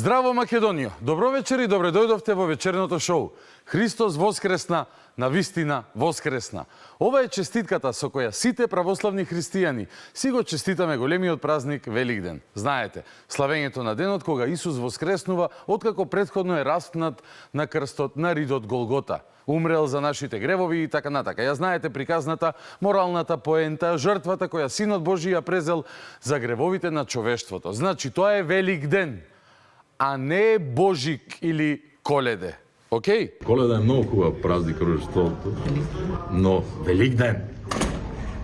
Здраво, Македонија! Добро вечер и добре дојдовте во вечерното шоу. Христос воскресна, навистина воскресна. Ова е честитката со која сите православни христијани си го честитаме големиот празник Великден. Знаете, славењето на денот кога Исус воскреснува, откако претходно е распнат на крстот на ридот Голгота. Умрел за нашите гревови и така натака. Ја знаете приказната, моралната поента, жртвата која Синот Божи ја презел за гревовите на човештвото. Значи, тоа е Велик ден, а не Божик или Коледе. Океј? Коледа е многу хубав празник Рождеството, но Великден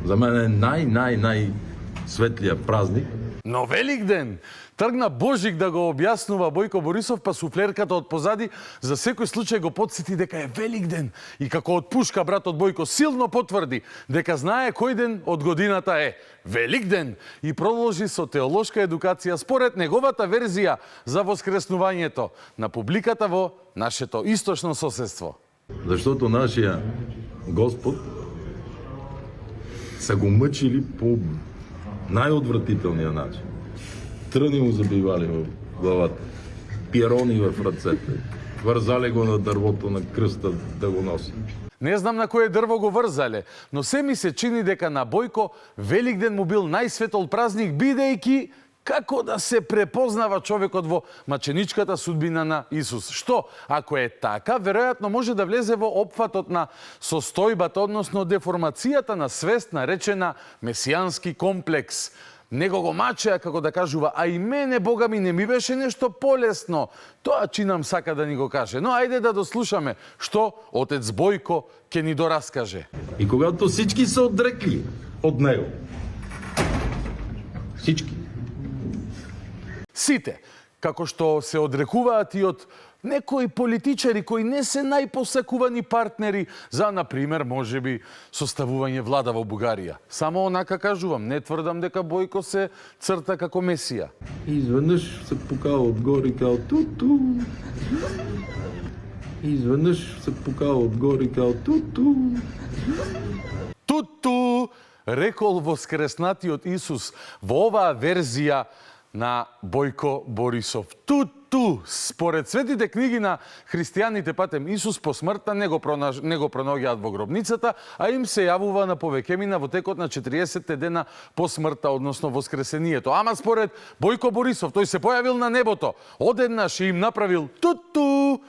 за мене е нај-светлиот празник. Но Великден тргна Божик да го објаснува Бојко Борисов, па суфлерката од позади за секој случај го потсети дека е Великден. И како од пушка братот Бојко силно потврди дека знае кој ден од годината е Великден и продолжи со теолошка едукација според неговата верзија за воскреснувањето на публиката во нашето источно соседство. Заштото нашиот Господ са го мъчили по најодвратителниот начин. Тръни му забивали во главата, пирони в ръцете, врзали го на дрвото на крста да го носи. Не знам на кое дрво го врзале, но се ми се чини дека на Бојко Великден му бил најсветол празник, бидејќи како да се препознава човекот во маченичката судбина на Исус. Што, ако е така, веројатно може да влезе во опфатот на состојбата, односно деформацијата на свест наречена месијански комплекс. Него го мачеа, како да кажува, а и мене, Бога ми, не ми беше нешто полесно. Тоа чинам сака да ни го каже. Но ајде да дослушаме што отец Бојко ќе ни дораскаже. И когато всички се одрекли од него, всички, сите, како што се одрекуваат и од некои политичари кои не се најпосакувани партнери за, например, можеби составување влада во Бугарија. Само онака кажувам, не тврдам дека Бојко се црта како месија. и изведнъж се покава отгоре и као ту-ту. И изведнъж се покава отгоре и као ту-ту. Туту, рекол воскреснатиот Исус во оваа верзија на Бојко Борисов. Туту, според светите книги на христијаните патем Исус по смртта не го пронаоѓаат во гробницата, а им се јавува на повеќемина во текот на 40 дена по смртта, односно воскресението. Ама според Бојко Борисов, тој се појавил на небото, одеднаш и им направил туту.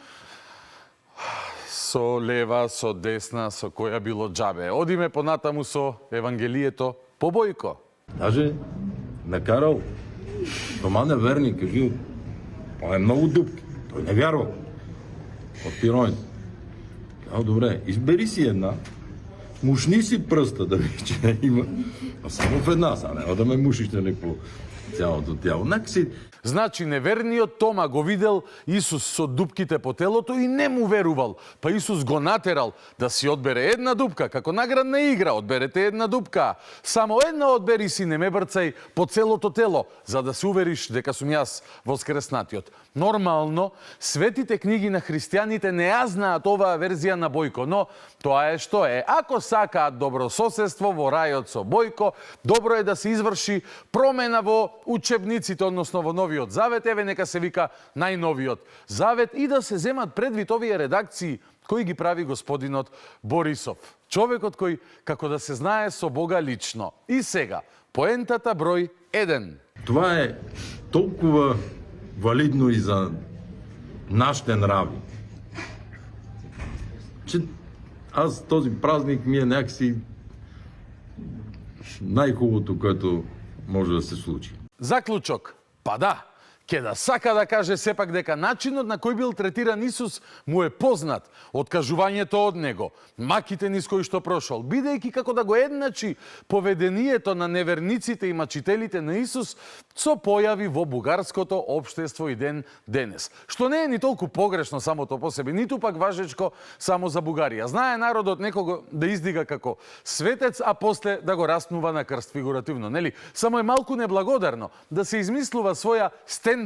Со лева, со десна, со која било џабе. Одиме понатаму со Евангелието по Бојко. Даже накарал дома неверник, кажи, па е много дупки. Той не вярва. От пироните. Казал, добре, избери си една, мушни си пръста да види, че не има, а само в една, са няма да ме мушиш нали, по цялото тяло. Накси... Значи, неверниот Тома го видел Исус со дупките по телото и не му верувал. Па Исус го натерал да си одбере една дупка, како наградна игра, одберете една дупка. Само една одбери си, не ме брцај по целото тело, за да се увериш дека сум јас воскреснатиот. Нормално, светите книги на христијаните не ја знаат оваа верзија на Бојко, но тоа е што е. Ако сакаат добрососедство во рајот со Бојко, добро е да се изврши промена во учебниците, односно во Новиот Завет, еве нека се вика најновиот Завет и да се земат предвид овие редакции кои ги прави господинот Борисов. Човекот кој, како да се знае, со Бога лично. И сега, поентата број 1. Това е толкова валидно и за нашите нрави, че аз този празник ми е някакси най-хубавото, което може да се случи. Заклучок. Па да, ке да сака да каже сепак дека начинот на кој бил третиран Исус му е познат, откажувањето од него, маките низ кои што прошол, бидејќи како да го едначи поведението на неверниците и мачителите на Исус со појави во бугарското општество и ден денес. Што не е ни толку погрешно самото по себе, ниту пак важечко само за Бугарија. Знае народот некого да издига како светец, а после да го распнува на крст фигуративно, нели? Само е малку неблагодарно да се измислува своја стендап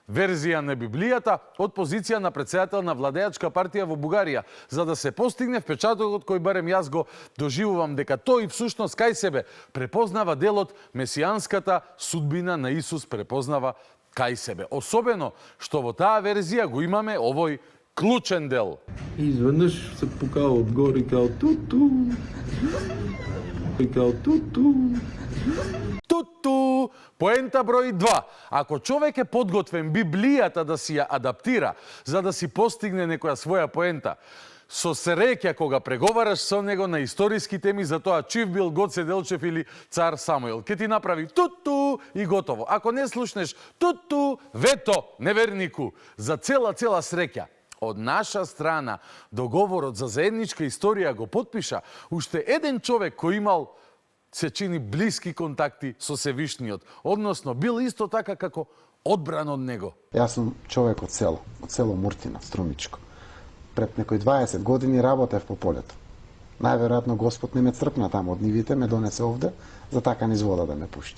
верзија на Библијата од позиција на претседател на владеачка партија во Бугарија, за да се постигне впечатокот кој барем јас го доживувам дека тој всушност кај себе препознава делот месијанската судбина на Исус, препознава кај себе. Особено што во таа верзија го имаме овој клучен дел. И изведнъж се покава отгоре и као ту-ту. И као ту-ту. Туту! Поента број 2. Ако човек е подготвен Библијата да си ја адаптира, за да си постигне некоја своја поента, со среќа кога преговараш со него на историски теми за тоа чив бил Гоце Делчев или цар Самуил, ке ти направи туту и готово. Ако не слушнеш туту, вето, невернику, за цела среќа. Од наша страна, договорот за заедничка историја го потпиша уште еден човек кој имал, се чини, блиски контакти со Севишниот, односно бил исто така како одбран од него. Јас сум човек од село Муртина, Струмичко. Пред некои 20 години работев по полето. Најверојатно Господ не ме црпна таму од нивите, ме донесе овде, за така низ вода да ме пушти.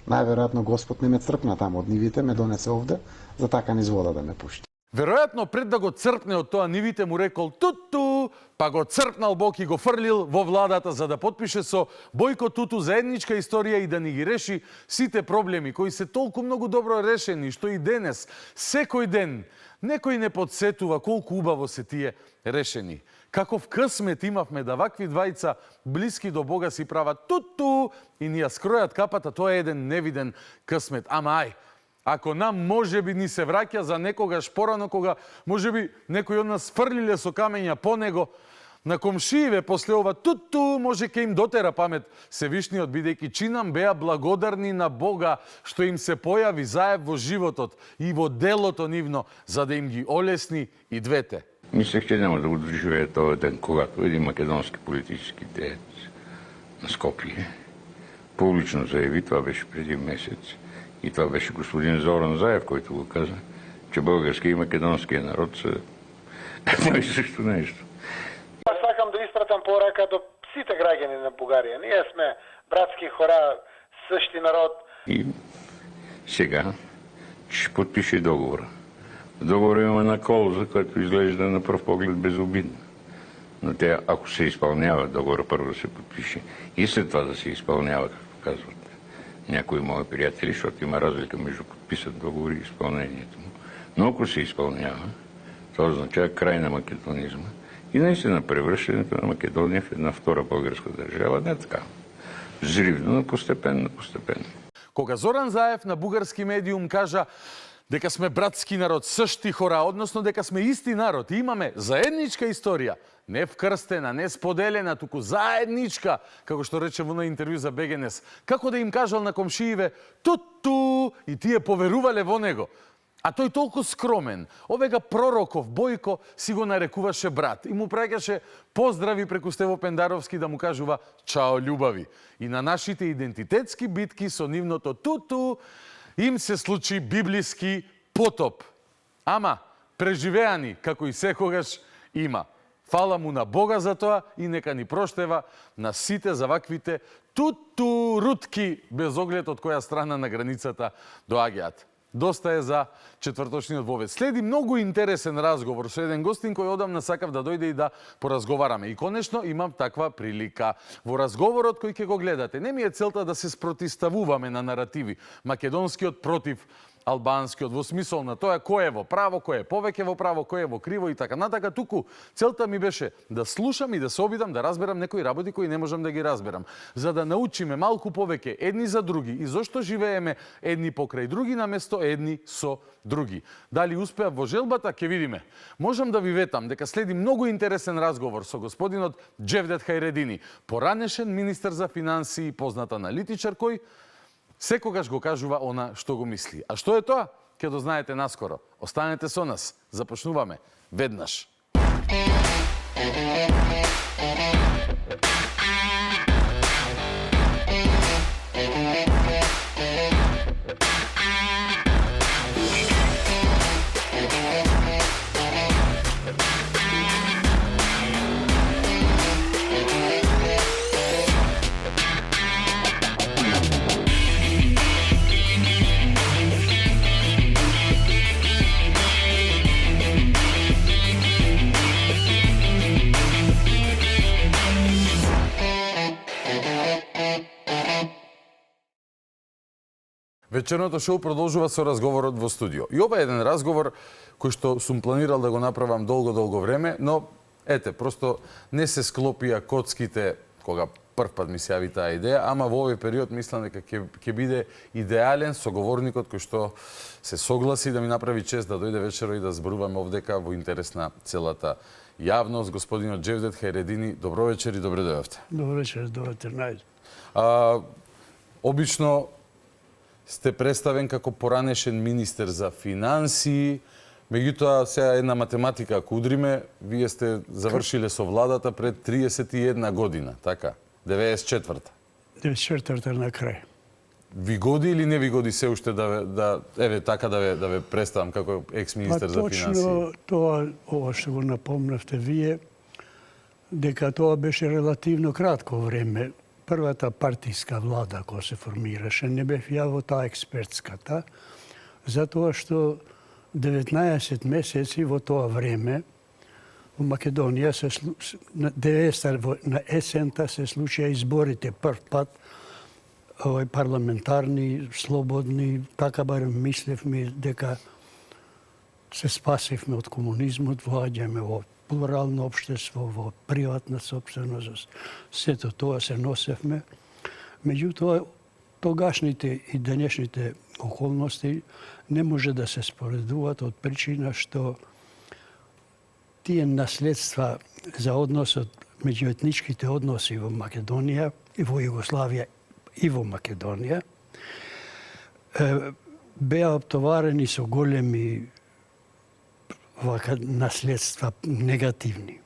Најверојатно Господ не ме црпна таму од нивите, ме донесе овде, за така низ вода да ме пушти. Веројатно пред да го црпне од тоа нивите му рекол туту, па го црпнал Бог и го фрлил во владата за да потпише со Бојко Туту заедничка историја и да ни ги реши сите проблеми кои се толку многу добро решени, што и денес, секој ден, некој не подсетува колку убаво се тие решени. Каков късмет имавме да вакви двајца блиски до Бога си прават туту и ни ја скројат капата, тоа е еден невиден късмет. Ама ај, ако нам можеби ни се враќа за некогаш порано, кога можеби некој од нас фрлиле со камења по него, на комшиеве после ова туту може ке им дотера памет Севишниот, бидејќи чинам беа благодарни на Бога што им се појави заеб во животот и во делото нивно, за да им ги олесни и двете. Мислех, че няма да го доживея този ден, когато един македонски политически деец на Скопие публично заяви, това беше преди месец, и това беше господин Зоран Заев, който го каза, че българския и македонския народ са едно и също нещо. Аз сакам да испратам порака до сите граѓани на Бугарија. Ние сме братски хора, същи народ. И сега ще подпише договора. В договора има една клауза, която изглежда на пръв поглед безобидна. Но тя, ако се изпълнява, договора първо да се подпише и след това да се изпълнява, както казват някои мои приятели, защото има разлика между подписат договори и изпълнението му. Но ако се изпълнява, това означава край на македонизма и наистина превръщането на Македония в една втора българска държава. Не така. Взривно, но постепенно. Кога Зоран Заев на бугарски медиум кажа дека сме братски народ, същи хора, односно дека сме исти народ и имаме заедничка историја, не вкрстена, не споделена, туку заедничка, како што рече во на интервју за БГНС. Како да им кажал на комшииве туту и тие поверувале во него. А тој толку скромен, овега пророков Бојко си го нарекуваше брат и му праќаше поздрави преку Стево Пендаровски да му кажува чао љубави. И на нашите идентитетски битки со нивното туту им се случи библиски потоп. Ама преживеани, како и секогаш, има. Фала му на Бога за тоа и нека ни проштева на сите за ваквите тутурутки, без оглед од која страна на границата доаѓаат. Доста е за четврточниот вовед. Следи многу интересен разговор со еден гостин кој одамна сакав да дојде и да поразговараме. И конечно имам таква прилика. Во разговорот кој ќе го гледате, не ми е целта да се спротиставуваме на наративи. Македонскиот против албанскиот, во смисол на тоа кој е во право, кој е повеќе во право, кој е во криво и така натака. Туку целта ми беше да слушам и да се обидам да разберам некои работи кои не можам да ги разберам, за да научиме малку повеќе едни за други и зошто живееме едни покрај други наместо едни со други. Дали успеа во желбата, ќе видиме. Можам да ви ветам дека следи многу интересен разговор со господинот Джевдет Хајредини, поранешен министер за финансии, познат аналитичар кој секогаш го кажува она што го мисли. А што е тоа? Ќе дознаете наскоро. Останете со нас. Започнуваме веднаш. Вечерното шоу продолжува со разговорот во студио. И ова е еден разговор кој што сум планирал да го направам долго време, но ете, просто не се склопија коцките кога прв пат ми се јави таа идеја, ама во овој период мислам дека ќе биде идеален соговорникот кој што се согласи да ми направи чест да дојде вечеро и да зборуваме овдека во интерес на целата јавност. Господинот Џевдет Хајредини, добро вечер и добре дојавте. Добро вечер, добро најде. Обично сте представен како поранешен министер за финансии, меѓутоа сега една математика ако удриме, вие сте завршиле со владата пред 31 година, така? 94-та. 94-та на крај. Ви годи или не ви годи се уште да ве представам како екс-министер за финансии? Точно тоа, ова што го напомнавте вие, дека тоа беше релативно кратко време. Првата партиска влада која се формираше, не бев ја во таа експертската, затоа што 19 месеци во тоа време во Македонија на есента се случија изборите прв пат, парламентарни, слободни, така барем мислевме дека се спасивме од комунизмот, владјаме во плурално општество, во приватна собственост, сето тоа се носевме. Меѓутоа, тогашните и денешните околности не може да се споредуваат од причина што тие наследства за односот меѓу етничките односи во Македонија и во Југославија и во Македонија беа оптоварени со големи наследства негативни.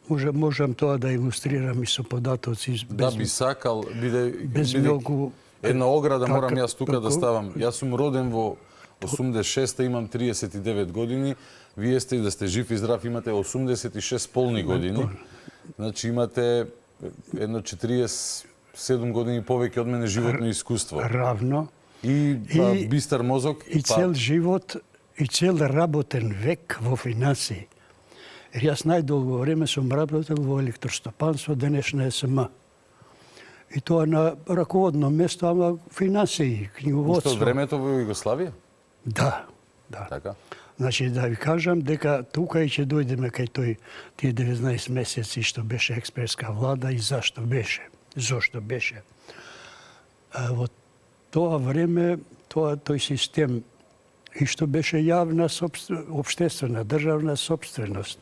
Можам тоа да илустрирам и со податоци. Да, би сакал, без многу... Една ограда морам јас тука да ставам. Јас сум роден во 86-та, имам 39 години. Вие сте да сте жив и здрав, имате 86 полни години. Значи имате едно 47 години повеќе од мене животно искуство. Равно. И бистар мозок. И цел живот, и цел работен век во финансии. Јас најдолго време сум работел во електростопанство, денешна СМ. И тоа на раководно место, ама финансии, книговодство. Уште од времето во Југославија? Да. Така. Значи, да ви кажам дека тука и ќе дојдеме кај тие 19 месеци што беше експертска влада и зашто беше. Во тоа време, тој систем и што беше јавна општествена, државна собственост.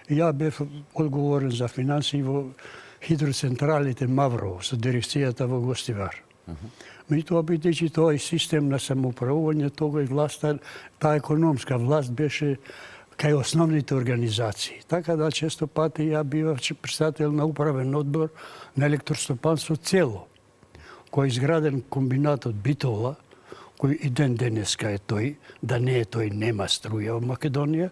Ја бев одговорен за финансии во хидроцентралите Маврово, со дирекцијата во Гостивар. Меѓутоа, бидејќи тоа и систем на самоуправување, тога и власта, таа економска власт беше кај основните организации. Така да, често пати ја бивав председател на управен одбор на електростопанство цело, кој изграден комбинатот Битола, кој и ден денеска е тој, да не е тој, нема струја во Македонија,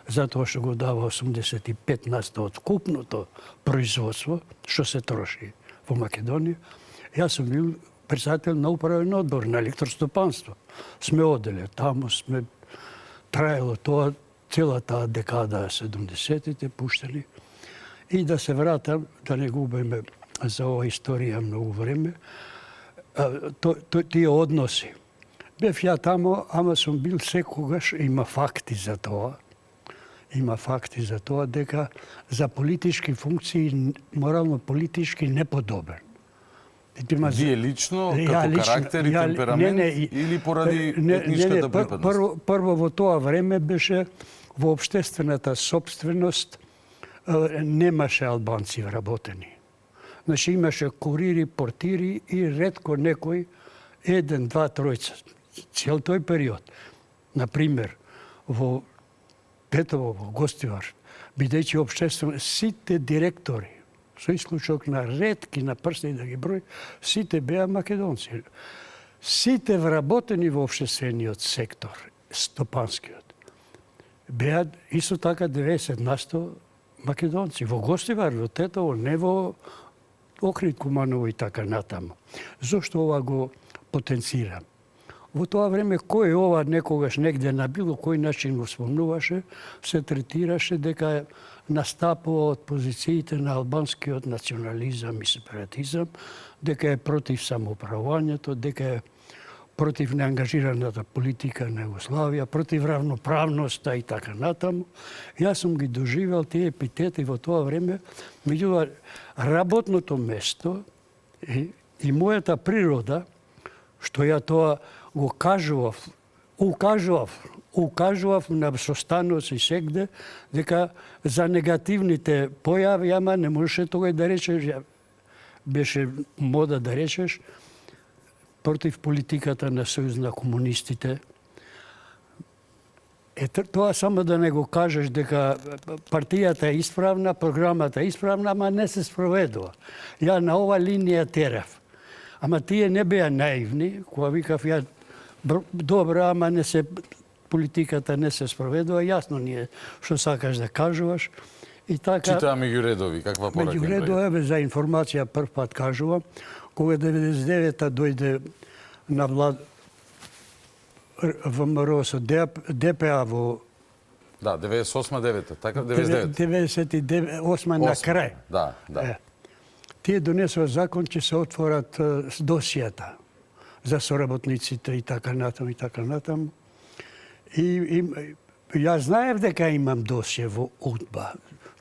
затоа што го дава 85% од купното производство, што се троши во Македонија. Јас сум бил председател на управен одбор на електростопанство. Сме оделе таму, сме траело тоа целата декада 70-тите пуштени. И да се вратам, да не губиме за ова историја многу време, тие односи. Бев ја тамо, ама сум бил секогаш, има факти за тоа, дека за политички функции, морално-политички неподобен. Вие лично, како карактер и темперамент, или поради етничката припадност? Прво во тоа време беше во општествената собственост немаше албанци вработени. Значи имаше курири, портири и ретко некој, еден, два, тројца. Цел тој период. Например, во Тетово, во Гостивар, бидејќи општествено, сите директори, со исклучок на ретки, на прсти да ги број, сите беа македонци. Сите вработени во општествениот сектор, стопанскиот, беа исто така 90% македонци. Во Гостивар, во Тетово, не во Охрид, Куманово и така натаму. Зошто ова го потенцирам? Во тоа време кој ова некогаш негде на било кој начин го спомнуваше, се третираше дека настапува од позициите на албанскиот национализам и сепаратизам, дека е против самоуправувањето, дека е против неангажираната политика на Југославија, против равноправноста и така натаму. Јас сум ги доживел тие епитети во тоа време, меѓутоа работното место и мојата природа, што ја тоа го укажував на состаноци и сегде, дека за негативните појави, ама не можеше тој да речеш, беше мода да речеш, против политиката на Сојуз на комунистите. Тоа само да не го кажеш дека партијата е исправна, програмата е исправна, ама не се спроведува. Ја на ова линија терав. Ама тие не беа наивни, кога викав ја добра, ама не се политиката не се спроведува, јасно ни е што сакаш да кажуваш. И така Читаа меѓу редови, каква порака? меѓу редови за информација прв пат кажувам, кога 99-та дојде на влад ВМРО со ДПА во Да, 98-9, така 99. 98 на крај. Да, да. Тие донесува закон че се отворат досијата за соработниците и така натаму и така натаму. И јас знаев дека имам досие во УДБА.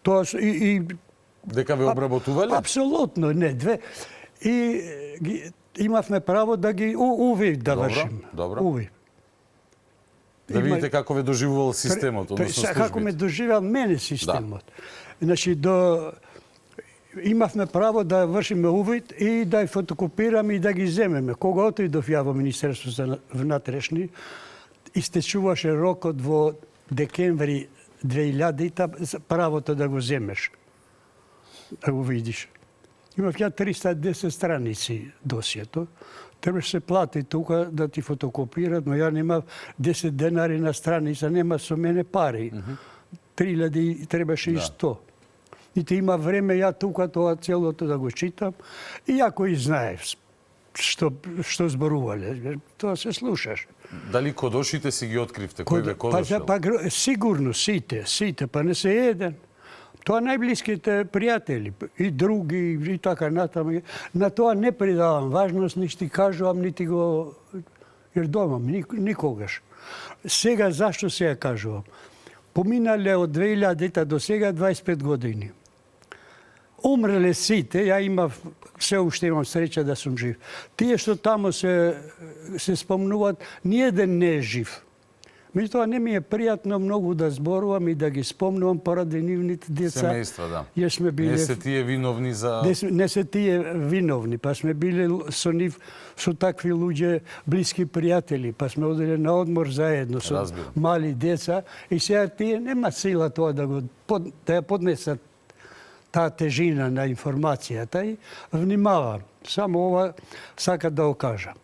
Тоа Дека ве обработувале? Апсолутно, не, две. И имавме право да ги увид да вршим. Добро. Увид. Да видите како ве доживувал системот, односно службите. Како ме доживел мене системот. Значи, имавме право да вршиме увид и да ја фотокопираме и да ги земеме. Кога отидов ја во Министерство за внатрешни, истечуваше рокот во декември 2000-та правото да го земеш, да го видиш. Имав ја 310 страници досието. Требаше се плати тука да ти фотокопират, но ја немав 10 денари на страница, нема со мене пари. 3000 требаше и 100. И ти има време ја тука тоа целото да го читам. И ја кој знаев што зборувале, тоа се слушаш. Дали кодошите си ги откривте? Кој ве кодошел? Сигурно, сите, па не се еден. Тоа најблиските пријатели и други и така натаму. На тоа не придавам важност, ништо кажувам, нити го јердомам, никогаш. Сега зашто се ја кажувам? Поминале од 2000-та до сега 25 години. Умреле сите, ја имав, се уште имам среќа да сум жив. Тие што таму се спомнуваат, ниеден не е жив. Меѓутоа не ми е пријатно многу да зборувам и да ги спомнувам поради нивните деца. Семејства, да. Не се тие виновни за... Не се тие виновни, па сме биле со нив, со такви луѓе, блиски пријатели, па сме одели на одмор заедно со мали деца и сега тие нема сила тоа да ја поднесат таа тежина на информацијата и внимавам. Само ова сака да окажам.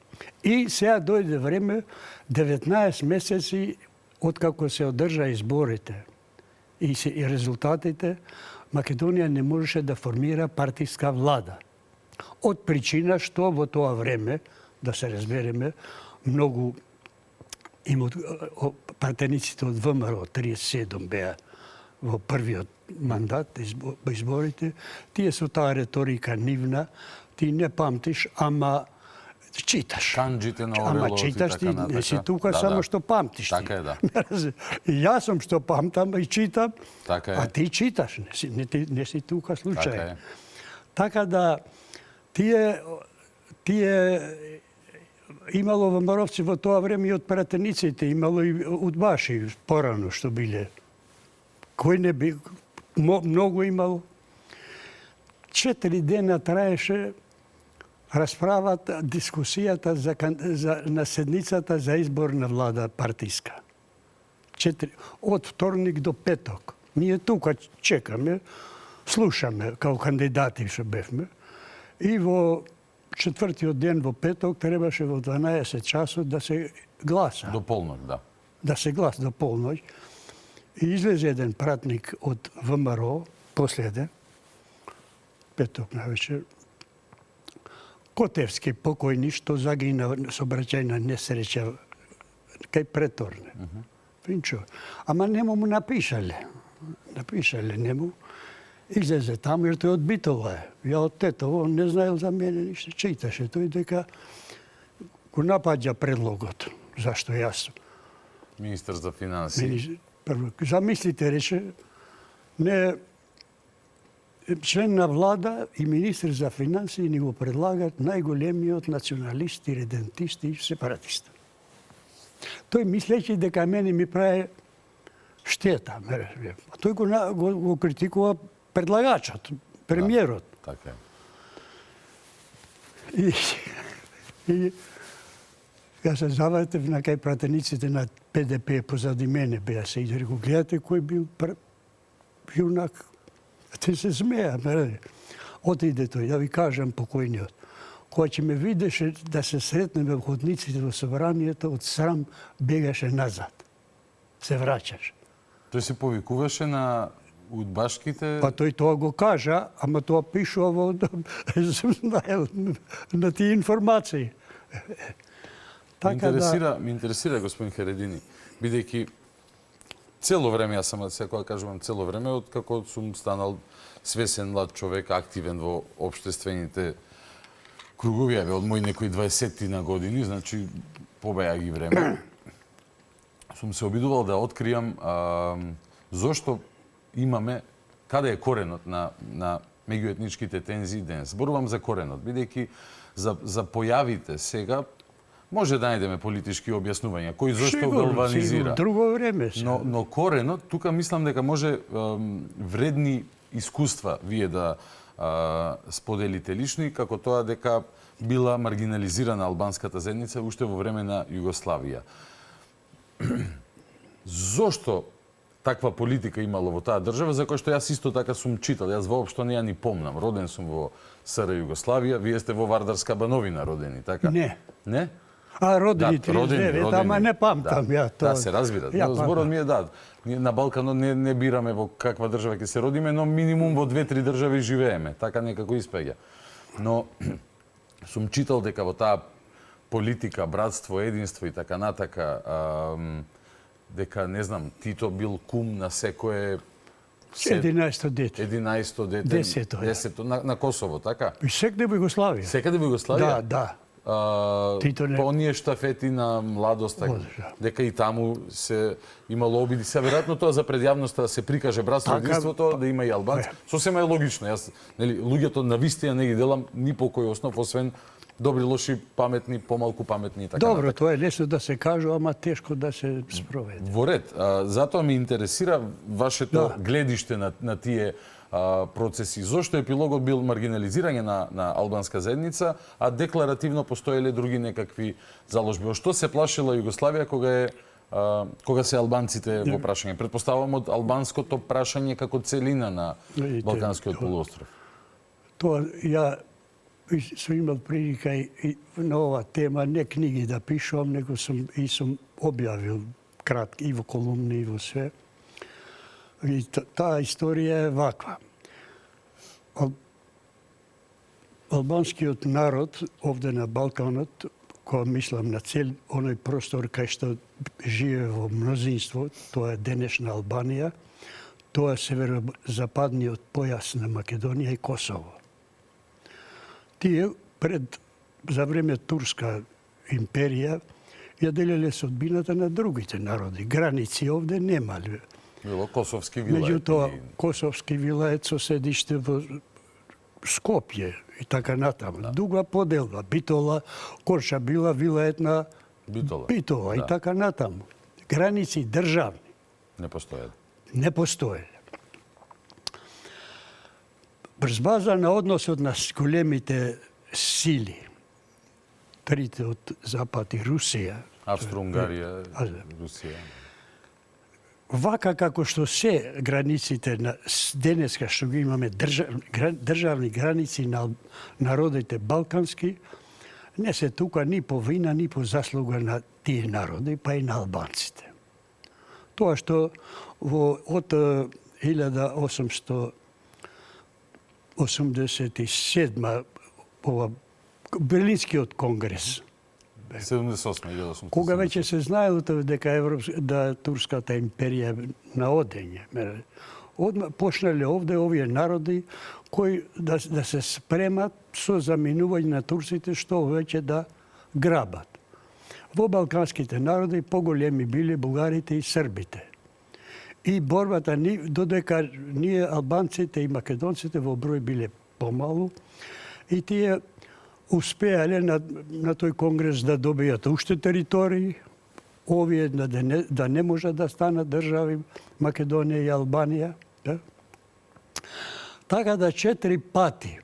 И сега дојде време, 19 месеци откако се одржа изборите и резултатите, Македонија не можеше да формира партиска влада. Од причина што во тоа време, да се разбереме, многу партениците од ВМРО, 37 беа во првиот мандат, изборите, тие со таа риторика нивна, ти не памтиш, ама читаш. Канџите на Орелов. Ама читаш, ти не си тука само што памтиш. Така е, да. И јас сум што памтам и читам, а ти читаш, не си тука случај. Така да, тие имало ВМРО-вци во тоа време и од пратениците, имало и удбаши порано што биле. Кој не би, многу имало. 4 дена траеше расправата, дискусијата на седницата за избор на влада партиска. Од вторник до петок. Ние тука чекаме, слушаме као кандидати што бевме. И во четвртиот ден во петок требаше во 12 часот да се гласа. До полноќ, да. Да се гласа до полноќ. И излезе еден пратник од ВМРО, последен, петок навечер, Котевски покојни што загина сообраќајна несреќа кај Преторне. Пинчо. Ама нему му напишале. Напишале нему. Излезе таму, jer тој од Битола е. Ја од Тетово, он не знаел за мене ништо. Читаше тој дека го напаѓа предлогот. Зашто јас? Министар за финансии. Прво, замислите, рече, не член на влада и министр за финансии ни го предлагат најголемиот националист и редентист и сепаратист. Тој мислејќи дека мене ми прави штета. Тој го критикува предлагачот, премиерот. Така е. И ја се заватев на кај пратениците на ПДП позади мене беа се и го гледате кој бил јунак. Те се смеа, отиде тој, да ви кажам покојниот. Кога ќе ме видеше да се сретнеме во ходниците во собранието, од срам бегаше назад. Се враќаше. Тој се повикуваше на удбашките. Па тој тоа го кажа, ама тоа пишува во на тие информации. Ме интересира, господин Харедини, бидејќи цело време, јас сам секоја кажувам цело време, откако сум станал свесен млад човек, активен во општествените кругови, од мои некои 20 на години, значи побеа ги време. Сум се обидувал да откријам зошто имаме, каде е коренот на меѓуетничките тензии денес. Зборувам за коренот, бидејќи за појавите сега може да најдеме политички објаснувања, кој зошто галванизира. Друго време. Но коренот, тука мислам дека може вредни искуства вие да споделите лични, како тоа дека била маргинализирана албанската заедница уште во време на Југославија. Зошто таква политика имало во таа држава, за која што јас исто така сум читал, јас воопшто не ја ни помнам. Роден сум во СР Југославија, вие сте во Вардарска Бановина родени, така? Не. Не? Родени 39, ама не памтам ја тоа. Да, се разбира. Зборот ми е ние на Балканот не бираме во каква држава ќе се родиме, но минимум во 2-3 држави живееме. Така некако испеѓа. Но сум читал дека во таа политика, братство, единство и така натака, дека, не знам, Тито бил кум на секое 11-то дете. 11-то дете. 10-то на Косово, така? И секаде во Југославија. Секаде во Југославија? Да. По оние штафети на младост, дека и таму се имало обиди. Се веројатно тоа за пред јавноста да се прикаже братство и единството, да има и албанци. Сосема е логично. Јас, луѓето на вистина не ги делам ни по кој основ, освен добри, лоши, паметни, помалку паметни и така. Добро, тоа е лесно да се кажува, ама тешко да се спроведе. Во ред. Затоа ме интересира вашето гледиште на тие процеси. Зошто епилогот бил маргинализирање на албанска заедница, а декларативно постоеле други некакви заложби? Што се плашила Југославија кога се албанците во прашање? Предпоставам од албанското прашање како целина на Балканскиот полуостров. Тоа ја сум имал прилика и на ова тема не книги да пишувам, него сум објавил кратки и во колумни и во све. И таа историја е ваква. Албанскиот народ овде на Балканот, кога мислам на цел оној простор кај што живее во мнозинство, тоа е денешна Албанија, тоа е северозападниот појас на Македонија и Косово. Тие за време Турска империја ја делеле судбината на другите народи. Граници овде немале. Било Косовски вилајет. Меѓутоа, Косовски вилајет со седиште во Скопје и така натаму. Дуга поделба. Битола, Корча била вилајет на Битола и така натаму. Граници државни. Не постоеле. Не постоеле. Врз база на односот на големите сили, трите од Запад и Русија, Австро-Унгарија, Русија. Вака како што се границите на денеска што ги имаме државни граници на народите балкански, не се тука ни по вина, ни по заслуга на тие народи, па и на албанците. Тоа што од 1887 ова Берлинскиот конгрес. 78 1800. Кога веќе се знаело дека да Турската империја на одење. Одма почнале овде овие народи кои да се спремат со заминување на турците што веќе да грабат. Во балканските народи поголеми биле бугарите и србите. И борбата додека ние албанците и македонците во број биле помалу и тие успеале на тој конгрес да добијат уште територии, овие да не можат да станат држави Македонија и Албанија. Да? Така да 4 пати,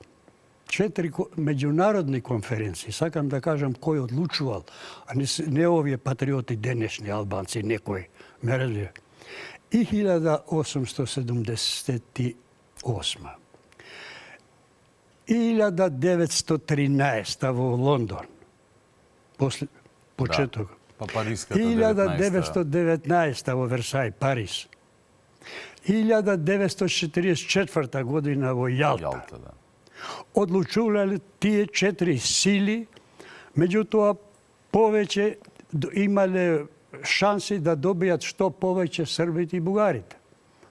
4 меѓународни конференции, сакам да кажам кој одлучувал, а не овие патриоти денешни албанци, некој, ме разбира. И 1878. И 1913 во Лондон. После почеток. Па Париската 1919 во Версај, Париз. 1944 година во Јалта. Јалта, да. Одлучувале тие 4 сили, меѓутоа повеќе имале шанси да добијат што повеќе србите и бугарите.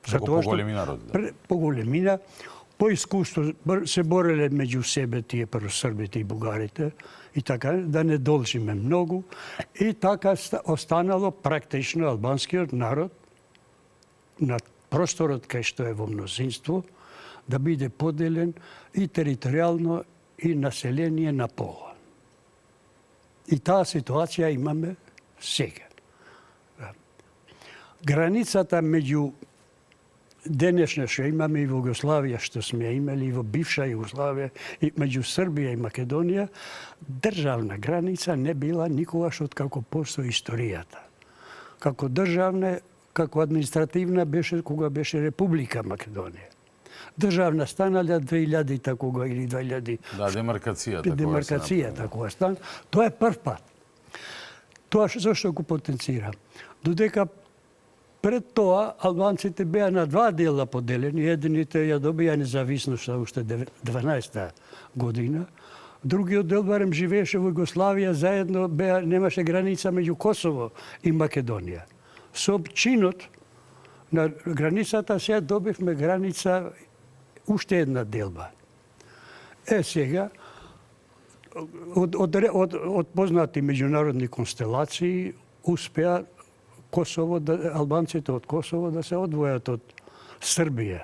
Како поголеми народи. Да. Поголемина, по искуство се бореле меѓу себе тие прво србите и бугарите и така да не должиме многу и така останало практично албанскиот народ на просторот кај што е во мнозинство да биде поделен и територијално и население на пола. И таа ситуација имаме сега. Границата меѓу денешна што имаме и во Југославија, што сме имали и во бивша Југославија, и меѓу Србија и Македонија, државна граница не била никогаш откако постои историјата. Како државна, како административна беше кога беше Република Македонија. Државна станала 2000-та кога или 2000. Да, демаркацијата. Демаркацијата кога стана. Тоа е прв пат. Тоа зашто го потенцирам? Додека пред тоа албанците беа на 2 дела поделени, едните ја добија независност уште 12-та година, другиот дел барем живееше во Југославија, заедно немаше граница меѓу Косово и Македонија. Со чинот на границата сега добивме граница уште една делба. Сега од познати меѓународни констелации успеа Косово, албанците од Косово да се одвојат од Србија.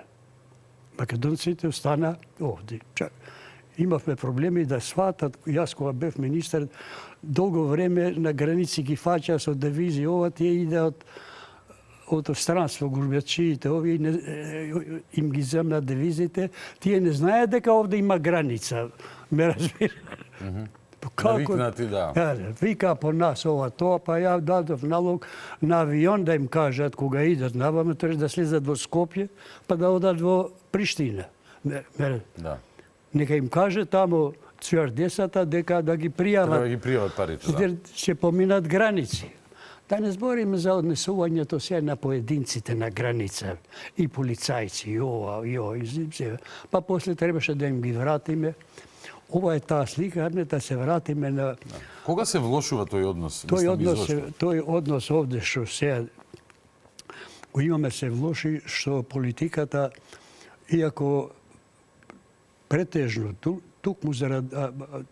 Македонците остана овде. Имавме проблеми да сватат, јас кога бев министар, долго време на граници ги фаќа со девизи, ова тие иде од странство, гурбјачиите, овие им ги земнат девизите, тие не знаат дека овде има граница. Ме разбира? Навикнати, да. Вика по нас ова тоа, па ја дадов налог на авион да им кажат кога идат наваме, да слезат во Скопје, па да одат во Приштина. Да. Нека им каже тамо стюардесата дека да ги пријават. Треба да ги пријават парите, да. Ќе поминат граници. Да не збориме за однесувањето сега на поединците на граница и полицајци, и ова, и ова, па после требаше да им ги вратиме. Ова е таа слика, не да се вратиме на... Кога се влошува тој однос? Тој однос овде што сега го имаме се влоши, што политиката, иако претежно, тукму зарад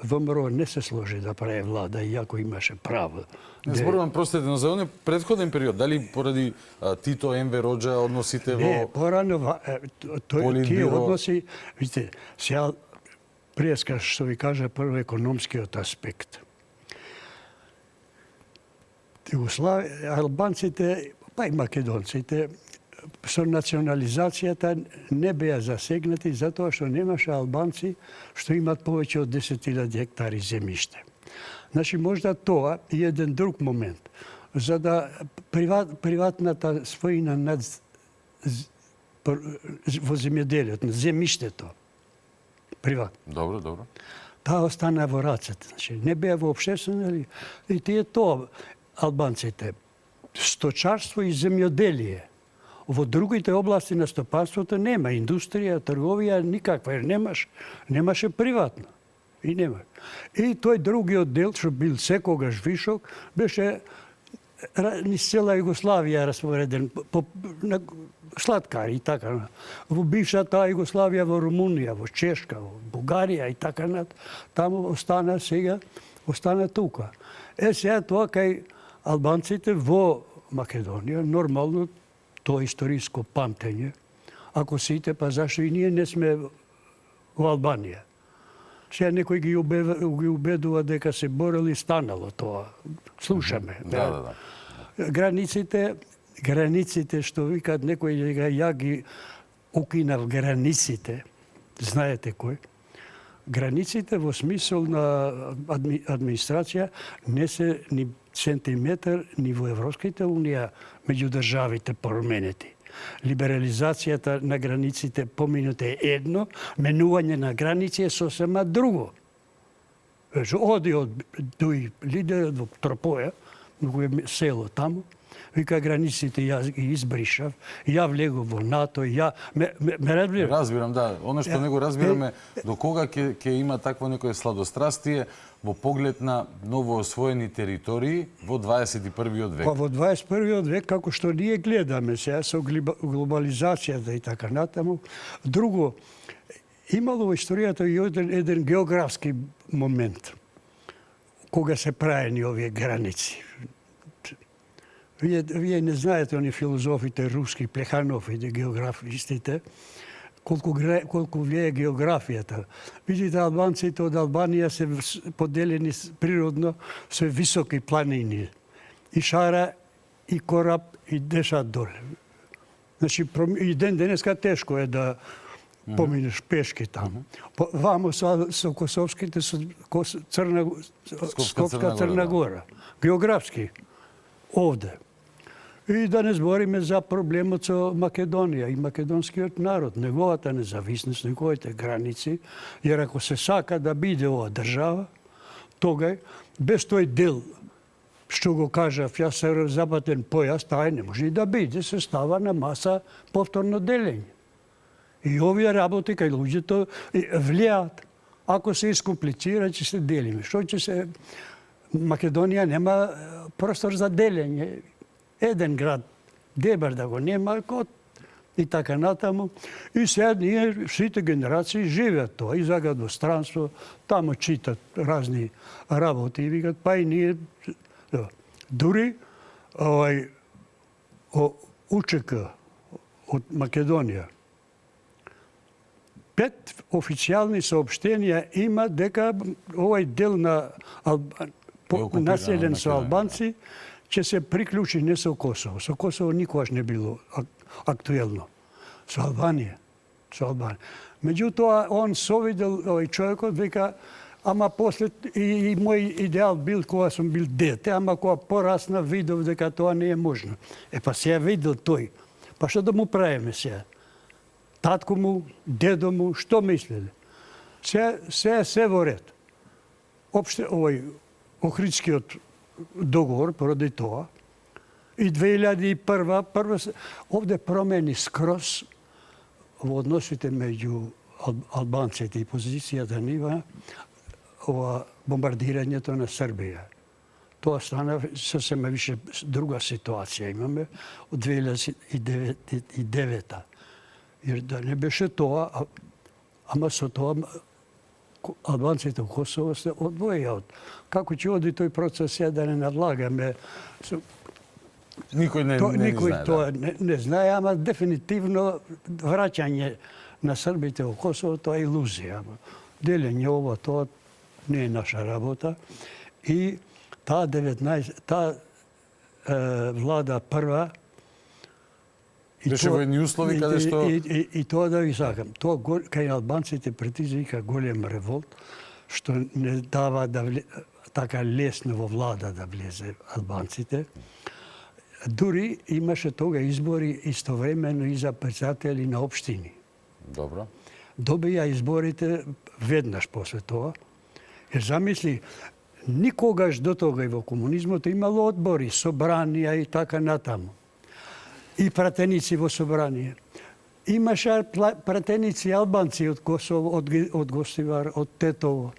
ВМРО не се сложи да прави влада, иако имаше право. Не зборувам, простете, но за оној предходен период, дали поради Тито, Енвер Роџа, односите во... Не, порано, тие односи, видите, сега преска што ви кажа прво економскиот аспект. Албанците, па и македонците, со национализацијата не беа засегнати затоа што немаше албанци што имат повеќе од 10.000 хектари земјиште. Значи, можда тоа и еден друг момент, за да приватната својина во земјоделието, на земјиштето, приватно. Добро, добро. Таа остана во рацете. Значи, не беа во општествено, и тие тоа, албанците, сточарство и земјоделие. Во другите области на стопанството нема индустрија, трговија, никаква, немаше приватно. И нема. И тој другиот дел, што бил секогаш вишок, беше низ цела Југославија распореден на сладкари и така. Во бившата Југославија, во Румунија, во Чешка, во Бугарија и така. Таму остана сега, остана тука. Сега тоа кај албанците во Македонија, нормално тоа историско памтење. Ако сите, па зашто и ние не сме во Албанија? Сега некој ги убедува дека се борели, станало тоа. Слушаме. Да. Границите што викаат некој дека ја ги укинав границите. Знаете кој? Границите во смисол на администрација не се ни сантиметар ни во Европската унија меѓу државите променети. Либерализацијата на границите поминуто е едно, менување на граници е сосема друго. Оди од тој лидерот во Тропоја, во село таму, вика границите ја ги избришав, ја влегов во НАТО, ме разбираш? Разбирам, да. Оно што не го разбираме, до кога ќе има такво некое сладострастие во поглед на новоосвоени територии во 21. век? Па во 21. век, како што ние гледаме сега со глобализацијата и така натаму. Друго, имало во историјата и еден географски момент, кога се праени овие граници. Вие не знаете, они филозофите руски, Плеханов и географистите, колку влие географијата. Видите, албанците од Албанија се поделени природно со високи планини. И Шара, и Кораб, и Дешат доле. Значи, и денеска тешко е да поминеш пешки таму. Вамо со Косовските, со Скопска Црна Гора. Географски. Овде. И да не збориме за проблемот со Македонија и македонскиот народ, неговата независност, неговите граници, jer ако се сака да биде ова држава, тогај, без тој дел, што го кажав, јас западен појас, тај не може и да биде, се става на маса повторно делење. И овие работи кај луѓето влијаат. Ако се искомплицира, ќе се делиме. Што ќе се... Македонија нема простор за делење. Еден град, Дебар да го нема, и така натаму. И сега ние, сите генерации, живеат тоа. Излагат во странство, таму читат разни работи и викат, па и ние... Дури УЧК од Македонија 5 официјални соопштенија има дека овај дел на населен со албанци ќе се приклучи не со Косово. Со Косово никогаш не било актуелно. Со Албанија. Меѓутоа, он совидел овој човекот, века, ама после и мој идеал бил кога сум бил дете, ама кога порасна видов дека тоа не е можно. Па сега видел тој. Па што да му правиме сега? Татко му, дедо му, што мислеле? Сега се во ред. Опште овој Охридскиот договор поради тоа и 2001 овде промени скроз во односите меѓу албанците и позицијата нива ова бомбардирањето на Србија. Тоа стана сосем више друга ситуација имаме од 2009. Jer da ne беше тоа, ама со тоа албанците во Косово се одвоја од. Како ќе оди тој процес сега да не надлагаме? Никој не знае. Тоа не знае, ама дефинитивно враќање на србите во Косово тоа е илузија. Делење ова тоа не е наша работа. И таа влада прва беше воени услови каде што... И тоа да ви сакам. Тоа кај албанците предизвика голем револт, што не дава така лесно во влада да влезе албанците. Дури имаше тога избори истовремено и за председатели на општини. Добро. Добија изборите веднаш после тоа. Замисли, никогаш до тога и во комунизмот имало одбори, собранија и така натаму. И пратеници во собрание. Имаше пратеници албанци од Косово, од Гостивар, од Тетово.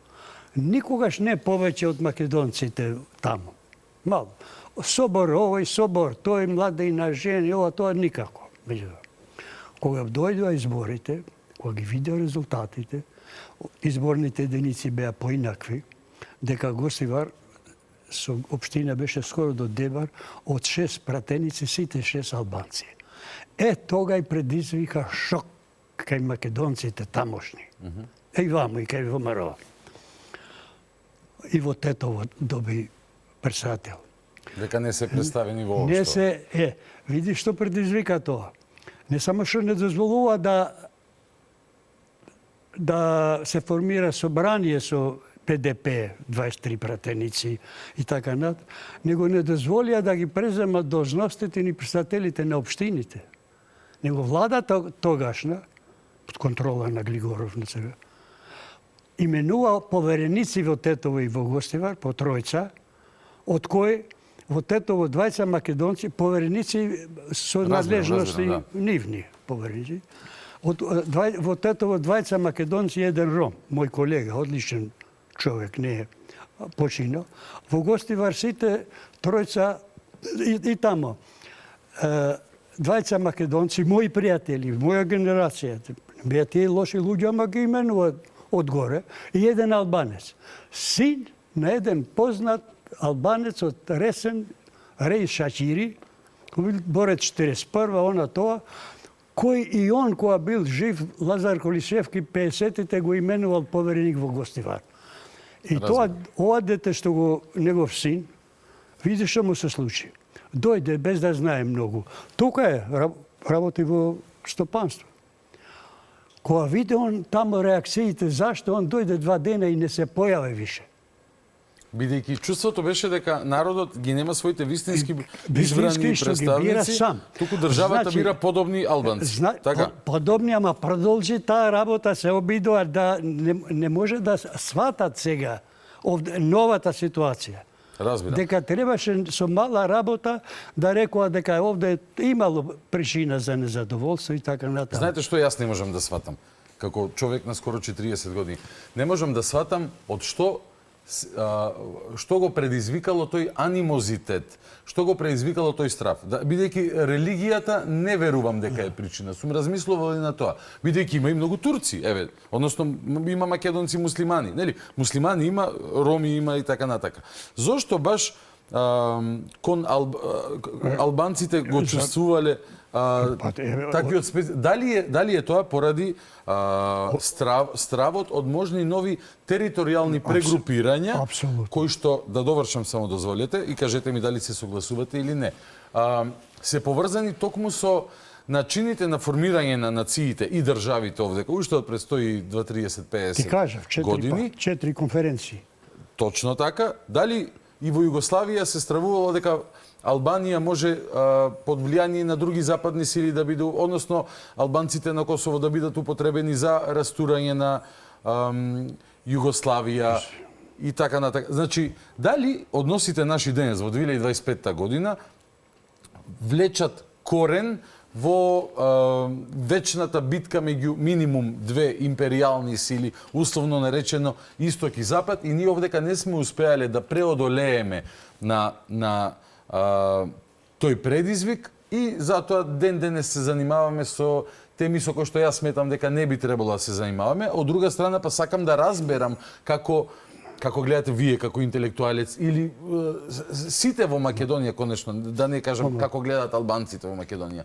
никогаш не повеќе од македонците таму. Мало. Собор овој, собор тој, младина, жени, ова, тоа никако. Меѓутоа, кога дојдоа изборите, кога ги видеа резултатите, изборните единици беа поинакви, дека Гостивар со општина беше скоро до Дебар, од 6 пратеници, сите 6 албанци. Тога и предизвика шок кај македонците тамошни. И вамо, и кај ВМРО. И во Тетово доби председател. Дека не се представени воопшто. Не се, види што предизвика тоа. Не само што не дозволува да се формира собрание со ПДП, 23 пратеници и така над, него не дозволија да ги преземат должностите ни председателите на општините. Него владата тогашна, под контрола на Глигоров на сега, именува повереници во Тетово и во Гостивар, по тројца, од кои во Тетово 20 македонци, повереници со надлежности нивни повереници. Во Тетово 20 македонци и 1 ром, мој колега, одличен човек, не е починал. Во Гостивар сите тројца и тамо. 20 македонци, мои пријатели, моја генерација, беа тие лоши луѓе, ама ги именуваат одгоре, и 1 албанец. Син на еден познат албанец од Ресен, Реј Шачири, кој бил борец 41-а, она тоа, кој и он, која бил жив, Лазар Колишевски, 50-тите го именувал повереник во Гостивар. И тоа, ова дете што го негов син, види што му се случи. Дојде без да знае многу. Тука е, работи во стопанство. Кога види он тамо реакциите, зашто он дојде 2 дена и не се појави више. Бидејќи чувството беше дека народот ги нема своите вистински вистински избрани што ги бира представници, сам. туку државата бира подобни албанци. Така? Подобни, ама продолжи таа работа, се обидува да не може да сватат сега новата ситуација. Разбирам. Дека требаше со мала работа да рекоа дека овде имало причина за незадоволство и така натаму. Знаете што јас не можам да сватам? Како човек на скоро 40 години. Не можам да сватам од што го предизвикало тој анимозитет, што го предизвикало тој страв. Бидејќи религијата не верувам дека е причина. Сум размислувал и на тоа. Бидејќи има и многу турци, односно има македонци муслимани, нели? Муслимани има, роми има и така натака. Зошто баш кон албанците го чувствувале таквиот дали е тоа поради стравот од можни нови територијални прегрупирања, кои што, да довршам само дозволете и кажете ми дали се согласувате или не, се поврзани токму со начините на формирање на нациите и државите овде, кои што предстои 20-30-50 години. 4 конференции. Точно така. Дали и во Југославија се стравувало дека Албанија може под влијание на други западни сили да биде, односно албанците на Косово да бидат употребени за растурање на Југославија и така натака. Значи, дали односите наши денес во 2025 година влечат корен во вечната битка меѓу минимум 2 империјални сили, условно наречено Исток и Запад, и ние овдека не сме успеале да преодолееме на тој предизвик и затоа ден денес се занимаваме со теми со кои што јас сметам дека не би требало да се занимаваме. Од друга страна па сакам да разберам како гледате вие како интелектуалец или сите во Македонија, конечно, да не кажам како гледат албанците во Македонија.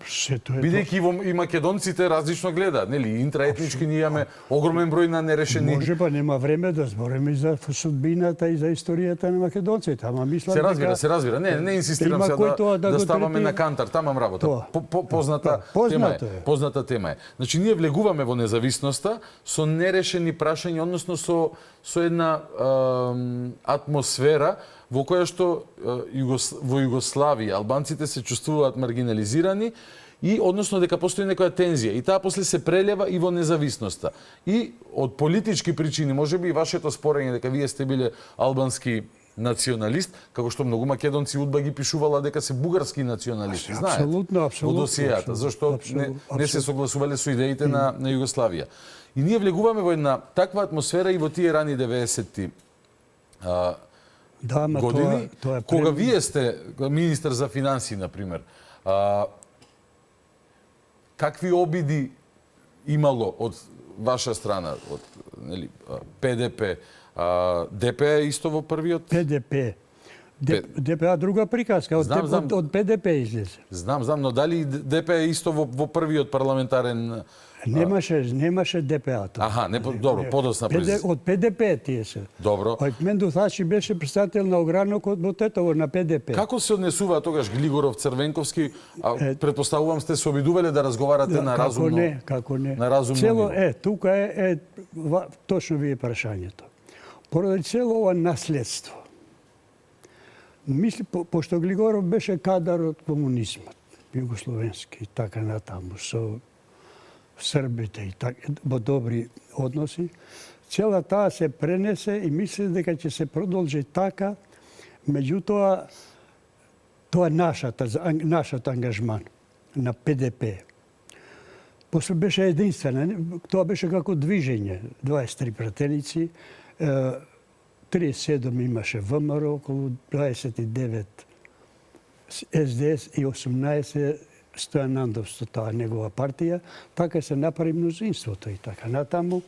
Бидејќи и македонците различно гледаат, нели, интраетнички ние имаме огромен број на нерешени. Може па нема време да збориме за судбината и за историјата на македонците, ама мислам дека се разбира. Не инсистирам сега да ставаме на кантар, тамам работа. Позната тема е. Значи ние влегуваме во независноста со нерешени прашања, односно со една атмосфера во која што во Југославија албанците се чувствуваат маргинализирани и односно дека постои некоја тензија и таа после се прелева и во независноста. И од политички причини, можеби и вашето спорење дека вие сте биле албански националист, како што многу македонци удба ги пишувала дека се бугарски националисти, знаете. Апсолутно. Во досијата, зашто не се согласувале со идеите на Југославија. И ние влегуваме во една таква атмосфера и во тие рани 90-ти Да, ама години, тоа е кога вие сте министар за финансии, например, какви обиди имало од ваша страна, од нели, ПДП, ДП исто во првиот? ПДП. ДП друга приказка, од ПДП излезе. Знам, но дали ДП исто во првиот парламентарен... Немаше ДПА. Аха, добро, подосна производство. Од ПДП тие се. Добро. Менду Таши беше председател на огранокот во Тетово на ПДП. Како се однесува тогаш Глигоров, Црвенковски? Предпоставувам сте се обидувале да разговарате на разумно... Како не. На разумно цело, ниво. тука точно ви е прашањето. Поради цело ова наследство. Мисли, пошто Глигоров беше кадар од комунизмот, југословенски и така натаму, со србите и така, во добри односи, цела таа се пренесе и мисли дека ќе се продолжи така, меѓутоа, тоа е нашата ангажман на ПДП. После беше единствена, тоа беше како движење, 23 пратеници, 37 имаше ВМРО, околу 29 СДС и 18 Стојанандов со таа негова партија, така се направи мнозинството и така натаму.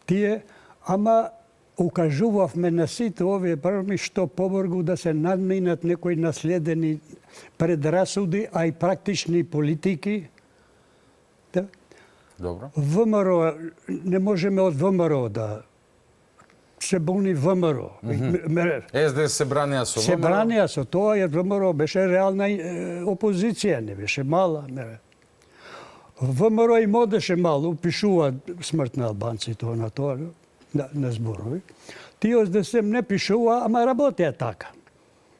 Тие, ама укажувавме на сите овие проблеми што побргу да се надминат некои наследени предрасуди, а и практични политики. Да? Добро. ВМРО, не можеме од ВМРО да се буни ВМРО. СДС се бранеа со Се ВМРО. бранеа со тоа, jer ВМРО беше реална опозиција, не беше мала. ВМРО им одеше мало, пишува смрт на албанците на тоа, на зборови. Тие СДС не пишува, ама работеа така.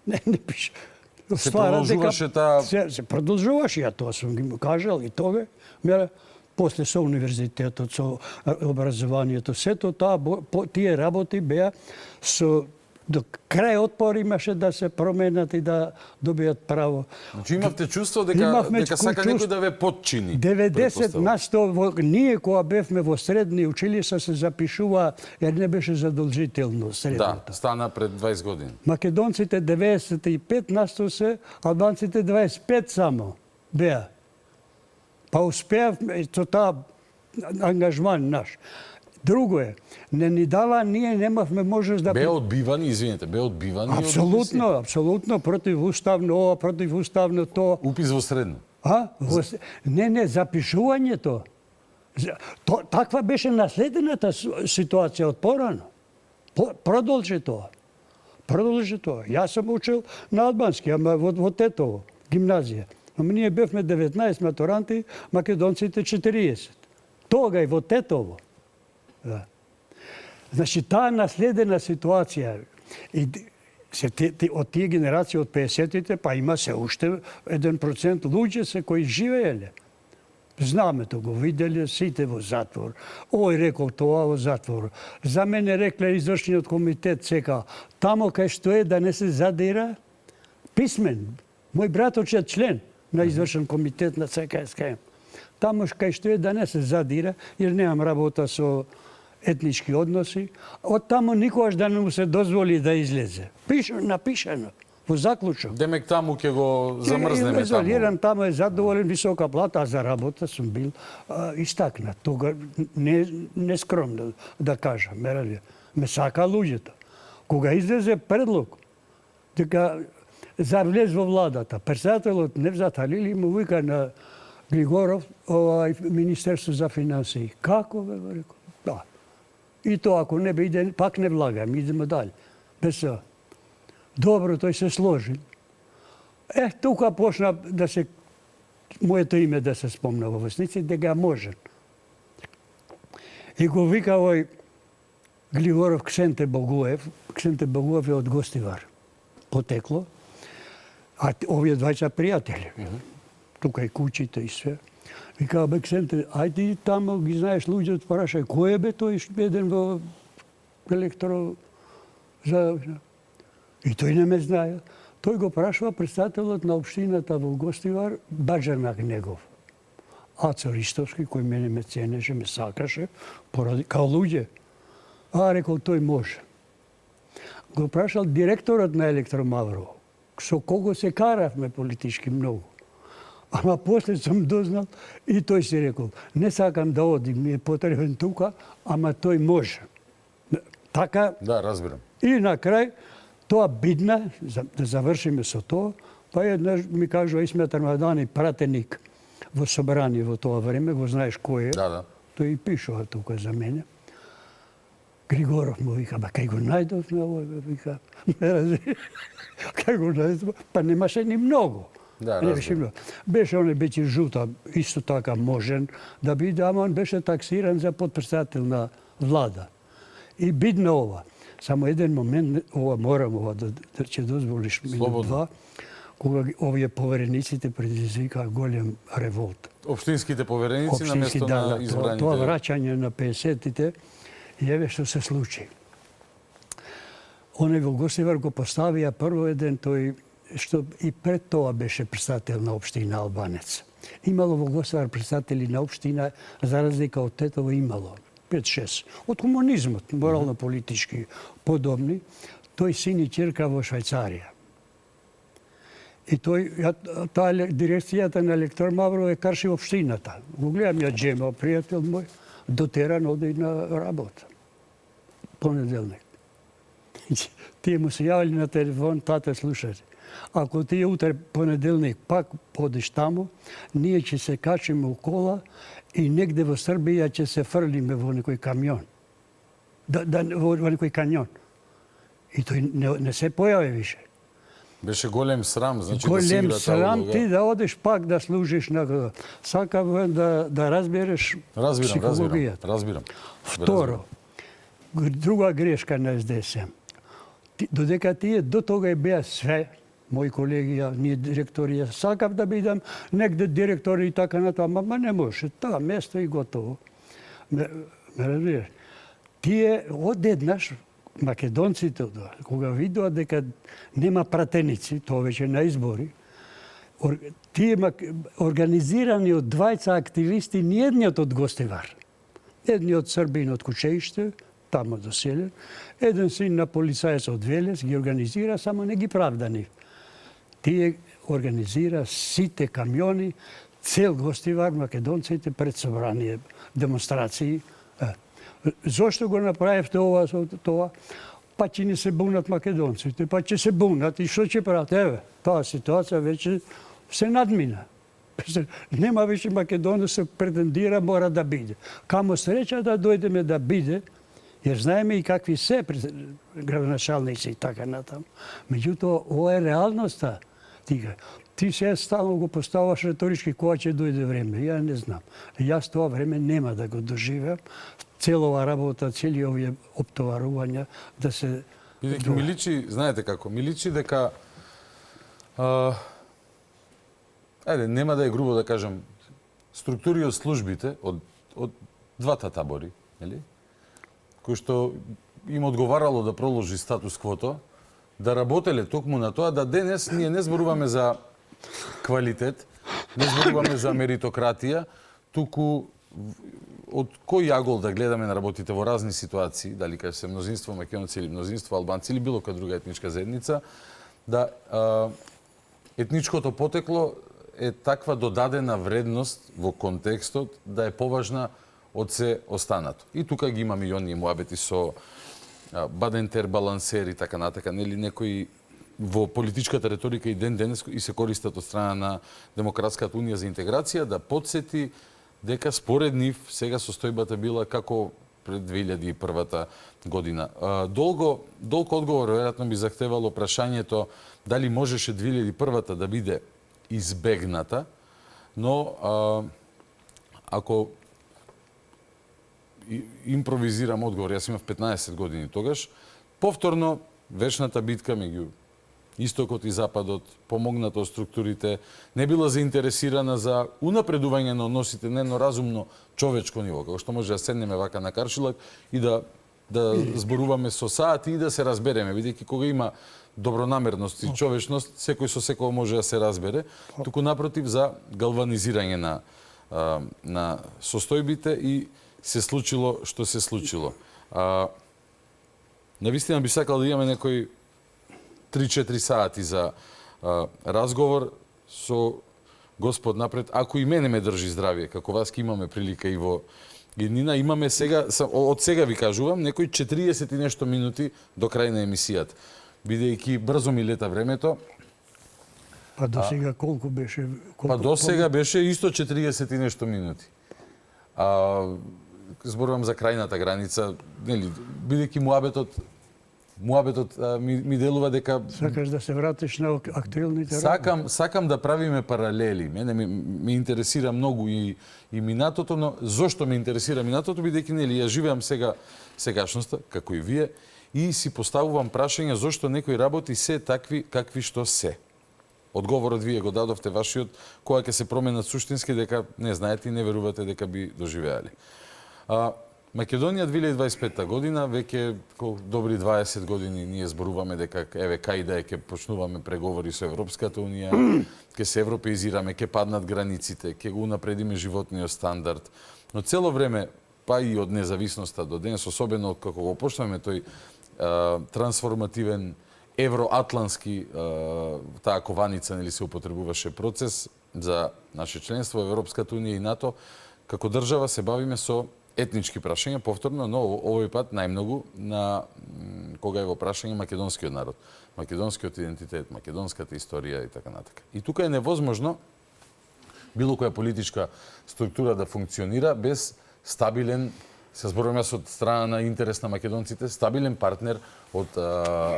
Не пише. Се продолжуваше таа... Се продолжуваше, ја тоа сум ги кажал и тога. После со универзитетот, со образованието, сето тоа, тие работи беа со до крај отпор имаше да се променат и да добијат право. Значи имавте чувство дека сака некој да ве подчини. 90% ние кога бевме во средни училишта се запишува, jer не беше задолжително средното. Да, стана пред 20 години. Македонците 95% се, албанците 25 само беа. Па успеавме со таа ангажман наш. Друго е, не ни дава, ние немавме можност да... Беа одбивани, извинете, беа одбивани... Апсолутно, противуставно ова, противуставно тоа. Упис во средно. Не, запишувањето. Таква беше наследената ситуација од порано. Продолжи тоа. Јас сум учил на албански, ама во Тетово, гимназија. Ама ние бевме 19 матуранти, македонците 40. Тога и во Тетово. Да. Значи, таа наследена ситуација, од тие генерации од 50-тите, па има се уште 1% луѓе се кои живееле. Знаме то, го виделе, сите во затвор. Ој рекол тоа во затвор. За мене рекле извршниот комитет сека, тамо кај што е да не се задира, писмен. Мој братовчет член на извршен комитет на ЦКСКМ. Тамо кај што е да не се задира, jer немам работа со етнички односи, од тамо никогаш да не му се дозволи да излезе. Напишано, во заклучок. Демек таму ќе го замрзнеме таму. Изолиран, тамо е задоволен, висока плата, а за работа сум бил истакнат. Тога не скромно да кажам, ме сака луѓето. Кога излезе предлог, дека за влез во владата, председателот Невзат Халили му вика на Глигоров, Министерство за финансии. Како, бе, рекол? Да. И тоа, ако не бе иде, пак не влагам, идеме дали. Без тоа. Добро, тој се сложи. Тука почна да се, моето име да се спомна во вестници, дека можен. И го вика овој Глигоров Ксенте Богуев. Ксенте Богуев е од Гостивар. Потекло. А овие двајца пријатели. Тука и куќите и све. Вика, бе, Ксенте, ајде тамо ги знаеш луѓето, парашај, кој е бе тој еден во електро... И тој не ме знае. Тој го прашува председателот на општината во Гостивар, баџанак негов. Ацо Ристовски, кој мене ме ценеше, ме сакаше, као луѓе. Рекол, тој може. го прашал директорот на Електромаврово, со кого се каравме политички многу. Ама после сум дознал и тој си рекол, не сакам да одим, ми е потребен тука, ама тој може. Така, Да, разбирам. и на крај, тоа бидна, да завршиме со тоа, па еднаш ми кажува Исмет Рамадани, пратеник во собрание во тоа време, го знаеш кој е. Да. Тој и пишува тука за мене. Григоров му вика, ба кај го најдов на овој, вика, не разбира. Кај го најдов, па немаше ни многу. Да, Не беше разбирам. многу. Беше оне Беќи Жута, исто така можен да биде, ама он беше таксиран за подпредседател на влада. И бидна ова. Само еден момент, ова морам, ова да ќе дозволиш минут Слободно. два, кога овие поверениците предизвикаа голем револт. Општинските повереници на Општински, место на избраните. Тоа враќање на 50-тите, и еве што се случи. Оне во Гостивар го поставија прво еден тој, што и пред тоа беше председател на општина Албанец. Имало во Гостивар председатели на општина, за разлика од Тетово имало 5-6. Од комунизмот, морално-политички подобни, тој син и ќерка во Швајцарија. И таа дирекцијата на Електромаврово е карши општината. Го гледам ја Джема, пријател мој, дотеран оде на работа. Понеделник. Тие му се јавили на телефон, тате, слушате, ако тие утре понеделник пак одиш таму, ние ќе се качиме у кола и негде во Србија ќе се фрлиме во некој камион. Во некој каньон. И тој не се појави више. Беше голем срам, значи да се Голем игра таа срам улога. ти да одиш пак да служиш на... Сакам да разбереш психологијата. Разбирам. Второ, друга грешка на СДСМ. Додека тие до тога беа све, мои колеги, ние директори, сакав да бидам негде директори и така на тоа, ама не може, тоа место и готово. Ме разбираш? Тие одеднаш, македонците, кога видоа дека нема пратеници, тоа веќе на избори, тие организирани од двајца активисти, ни едниот од Гостивар, едниот србин од Кучеиште, тамо доселен, еден син на полицаец од Велес ги организира, само не ги правдани. Тие организира сите камиони, цел Гостивар, македонците пред собрание, демонстрации. Зошто го направивте ова со тоа? Па ќе не се бунат македонците, па ќе се бунат и што ќе прават? Еве, таа ситуација веќе се надмина. Нема веќе Македонија се претендира, мора да биде. Камо среќа да дојдеме да биде, jer знаеме и какви се градоначалници и така натаму. Меѓутоа, ова е реалноста. Ти се стално го поставаш реторички кога ќе дојде време. Ја не знам. Јас тоа време нема да го доживеам. Целова работа, цели овие оптоварувања да се... Бидејќи ми личи, знаете како, ми личи дека нема да е грубо да кажам, структури од службите, од двата табори, нели? Кој што им одговарало да проложи статус квото, да работеле токму на тоа, да денес ние не зборуваме за квалитет, не зборуваме за меритократија, туку од кој јагол да гледаме на работите во разни ситуации, дали кај се мнозинство македонци или мнозинство албанци или било која друга етничка заедница, да етничкото потекло е таква додадена вредност во контекстот да е поважна од се останато. И тука ги имаме и оние муабети со Бадентер, балансер и така натака, нели некои во политичката реторика и денес и се користат од страна на Демократската унија за интеграција да потсети дека според нив сега состојбата била како пред 2001 година. Долг одговор веројатно би захтевало прашањето дали можеше 2001 да биде избегната, но ако импровизирам одговор, јас имав 15 години тогаш, повторно вечната битка меѓу Истокот и Западот, помогната од структурите, не била заинтересирана за унапредување на односите на едно разумно човечко ниво, како што може да седнеме вака на каршилак и да зборуваме со саати и да се разбереме, бидејќи кога има добронамерност и човечност, секој со секој може да се разбере, туку напротив за галванизирање на состојбите и се случило што се случило. Навистина би сакал да имаме некои 3-4 сати за разговор со Господ напред, ако и мене ме држи здравие, како вас ке имаме прилика и во еднина, имаме сега, од сега ви кажувам, некои 40 и нешто минути до крај на емисијата. Бидејќи брзо ми лета времето, Па до сега колку беше? па до сега беше исто 40 и нешто минути. Зборувам за крајната граница, нели, бидејќи муабетот ми делува дека Сакаш да се вратиш на актуелните работи? Сакам да правиме паралели. Мене ме интересира многу и минатото, но зошто ме интересира минатото, бидејќи нели ја живеам сега сегашноста, како и вие, и си поставувам прашање зошто некои работи се такви какви што се. Одговорот вие го дадовте вашиот, кога ќе се променат суштински, дека не знаете и не верувате дека би доживеале. Македонија 2025 година, веќе добри 20 години ние зборуваме дека еве кај да ќе почнуваме преговори со Европската унија, ќе се европеизираме, ќе паднат границите, ќе го унапредиме животниот стандард. Но цело време, па и од независноста до денес, особено како го почнеме тој трансформативен евроатлански таа кованица нели се употребуваше процес за наше членство во Европската унија и НАТО, како држава се бавиме со етнички прашања повторно, но овој пат најмногу на кога е во прашање македонскиот народ, македонскиот идентитет, македонската историја и така натака. И тука е невозможно било која политичка структура да функционира без стабилен, се зборувам јас од страна на интерес на македонците, стабилен партнер од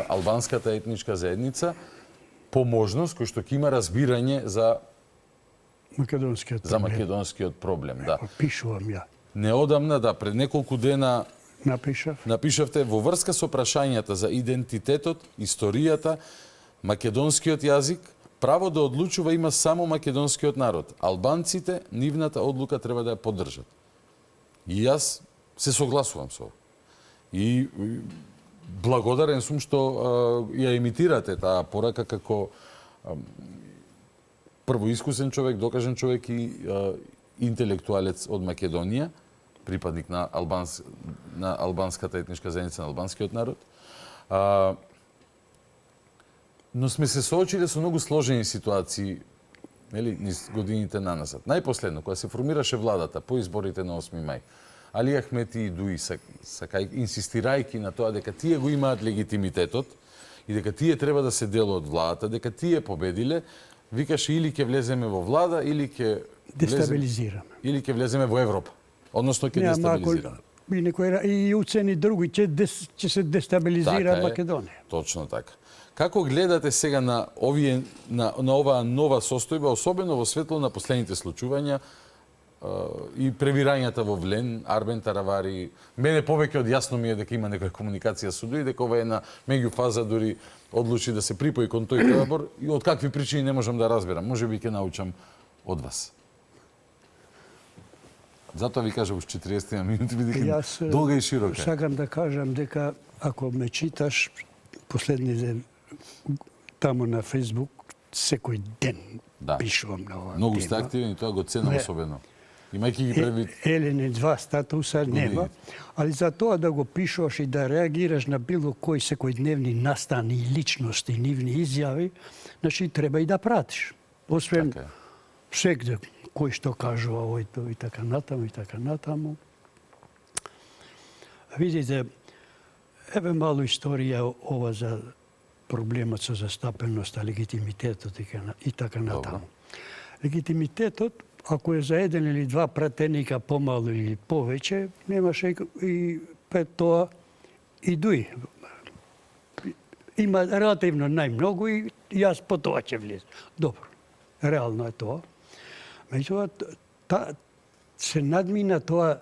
албанската етничка заедница, по можност кој што ќе има разбирање за македонскиот проблем, да. Пишувам ја. Неодамна, да, пред неколку дена Напишав. напишавте во врска со прашањата за идентитетот, историјата, македонскиот јазик, право да одлучува има само македонскиот народ. Албанците, нивната одлука треба да ја поддржат. И јас се согласувам со ова. И благодарен сум што ја емитирате таа порака како прво искусен човек, докажен човек и интелектуалец од Македонија, припадник на албанската етничка заедница, на албанскиот народ. Но сме се соочиле со многу сложени ситуации, нели, низ годините наназад. Најпоследно, кога се формираше владата по изборите на 8 мај, Али Ахмети и Дуи, инсистирајќи на тоа дека тие го имаат легитимитетот и дека тие треба да се дел од владата, дека тие победиле, викаше или ќе влеземе во влада, или ќе Дестабилизираме. Или ќе влеземе во Европа. Односно ќе дестабилизираме. И уцени други ќе се дестабилизира Македонија. Точно така. Како гледате сега на оваа нова состојба, особено во светло на последните случувања и пребирањата во Влен, Арбен Таравари? Мене повеќе од јасно ми е дека има некоја комуникација со Дуи, дека ова е една меѓуфаза, дури одлучи да се припои кон тој табор и од какви причини не можам да разберам. Може би ќе научам од вас. Затоа ви кажам уж 40 минути, бидејќи долга и широка. Сакам да кажам дека ако ме читаш последните таму на Фейсбук, секој ден пишувам на оваа тема. Многу сте активни и тоа го ценам особено. Имајќи ги предвид... Елени два статуса нема, али за тоа да го пишуваш и да реагираш на било кој секојдневни настани и личности, нивни изјави, значи треба и да пратиш. Освен секде кој што кажува овој и така натаму, и така натаму. Видите, еве мало историја ова за проблемот со застапеноста, легитимитетот и така натаму. Легитимитетот, ако е за еден или два пратеника помало или повеќе, немаше и пред тоа и Дуи. Има релативно најмногу и јас по тоа ќе влезам. Добро, реално е тоа. Меѓутоа, се надмина тоа,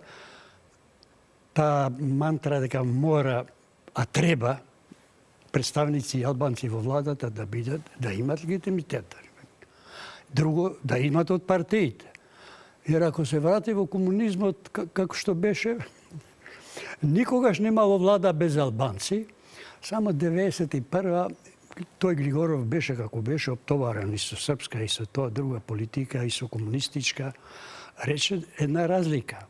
таа мантра дека мора, а треба, представници албанци во владата да бидат, да имат легитимитет. Друго, да имат од партиите. Jer ако се врати во комунизмот како што беше, никогаш немало влада без албанци. Само 91-а тој Григоров беше како беше оптоварен и со српска и со тоа друга политика и со комунистичка. Рече една разлика.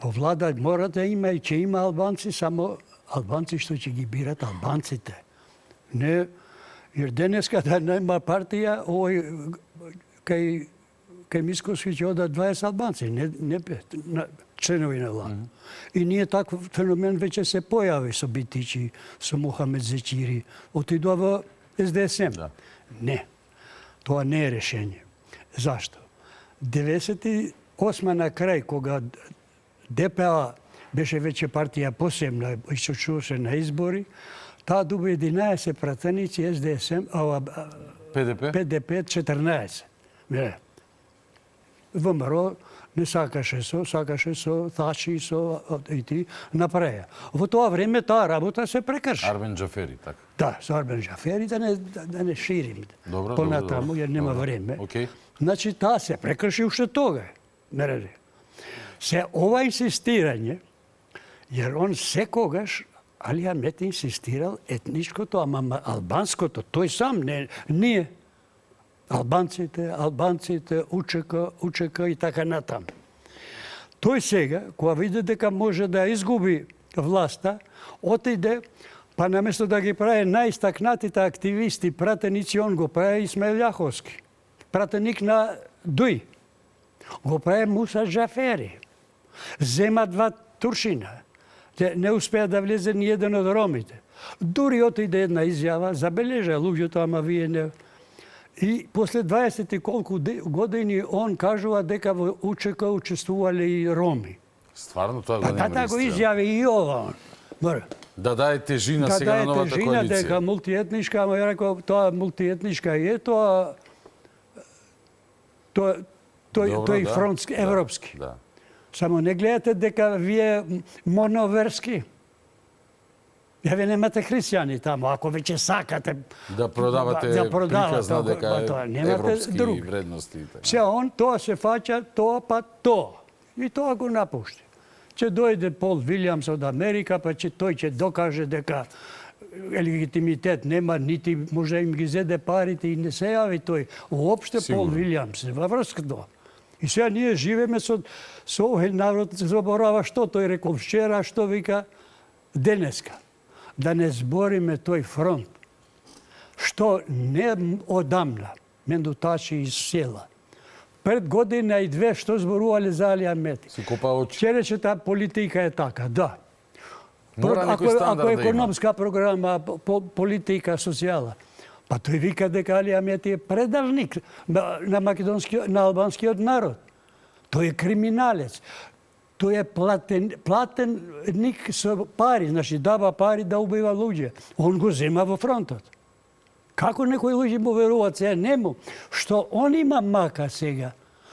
Во влада мора да има и ќе има албанци, само Албанци што ќе ги бират албанците. Не, jer денеска да нема партија, овој кај Мисковски ќе одат 20 албанци, не 5 членови на влада. И ние таков феномен веќе се појави со Битичи, со Мухамед Зечири, отидува во СДСМ. Да. Не, тоа не е решение. Зашто? 98 на крај, кога ДПА беше веќе партија посебна и се чуваше на избори, таа дуба 11 пратеници СДСМ, ПДП 14. Не. ВМРО не сакаше со Тачи, со ити направија. Во тоа време таа работа се прекрши. Арбен Джафери, така. Да, со Арбен Джафери, да не ширим Добро, понатаму, добро. јер нема Добро. време. Океј. Значи, таа се прекрши уште тога. Мереди. Се ова инсистирање, јер он секогаш, Али Ахмет инсистирал етничкото, ама албанското, тој сам, не ние. Албанците, УЧК и така натам. Тој сега, кога види дека може да изгуби власта, отиде, па наместо да ги прави најстакнатите активисти, пратеници, он го прави Исмаил Јаховски. Пратеник на Дуј. Го прави Муса Джафери. Зема 2 Туршина. Не успеа да влезе ни еден од ромите. Дури отиде една изјава, забележа луѓето, ама вие не... И после 20 и колку години он кажува дека во УЧК учествувале и роми. Стварно тоа го Па нема да го регистрирано. изјави и ова он. Да даде тежина сега на новата тежина коалиција. дека мултиетничка, ама ја реков тоа мултиетничка е тоа Добро, тој да, фронтски, да, европски. Да. Само не гледате дека вие моноверски. Ја вие немате христијани таму, ако веќе сакате Да продавате приказ на дека тоа, е немате европски друг. вредности. и така. Се он тоа се фаќа, тоа па тоа. И тоа го напушти. Ќе дојде Пол Вилјамс од Америка, па тој ќе докаже дека легитимитет нема, нити може им ги зеде парите и не се јави тој. Уопште Пол Вилјамс во врска тоа. И сега ние живеме со овој народ, заборава што тој рекол вчера, што вика денеска. Да не збориме тој фронт, што не одамна, мендутачи из села. Пред година и 2 што зборувале за Али Ахмет. Си копа очи. Ќе рече таа политика е така, да. Мора некој стандард ако да има. економска програма, политика, социјала. Па тој вика дека Али Ахмет е предавник на албанскиот народ. Тој е криминалец. Тој е платеник со пари, значи дава пари да убива луѓе. Он го зема во фронтот. Како некои луѓе му веруваат сега нему, што он има мака сега,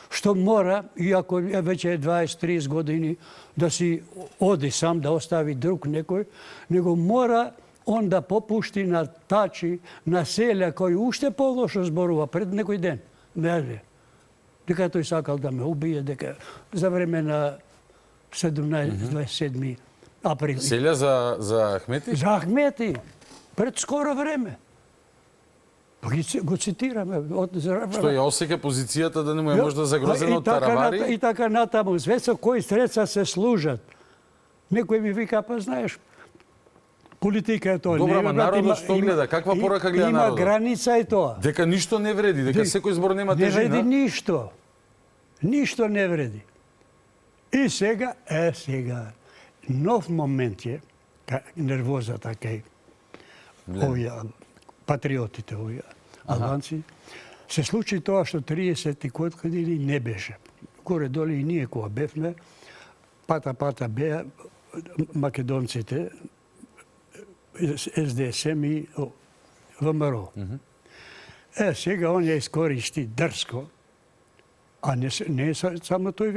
што мора, иако веќе е 20-30 години, да си оди сам, да остави друг некој, него мора он да попушти на Тачи, на Селја, кој уште полошо зборува пред некој ден. Дека тој сакал да ме убие, дека за време на 27 април. Селја за Ахмети? За Ахмети, пред скоро време. Па го цитираме. Што ја осеќа позицијата да не му е можда загрозена од таравари? И така натаму, све со кои средства се служат. Некој ми вика, па знаеш, политика е тоа. Добро, ама народот што гледа? Каква порака гледа народот? Има граница и тоа. Дека ништо не вреди, дека секој збор нема Не вреди тежина. ништо. Ништо не вреди. И сега, нов момент е, нервозата кај овие патриотите, овие албанци, се случи тоа што 30 и кој години не беше. Горе-долу и ние кога бевме, пата беа македонците, СДСМ и ВМРО. Сега он ја искористи дрско, а не е само тој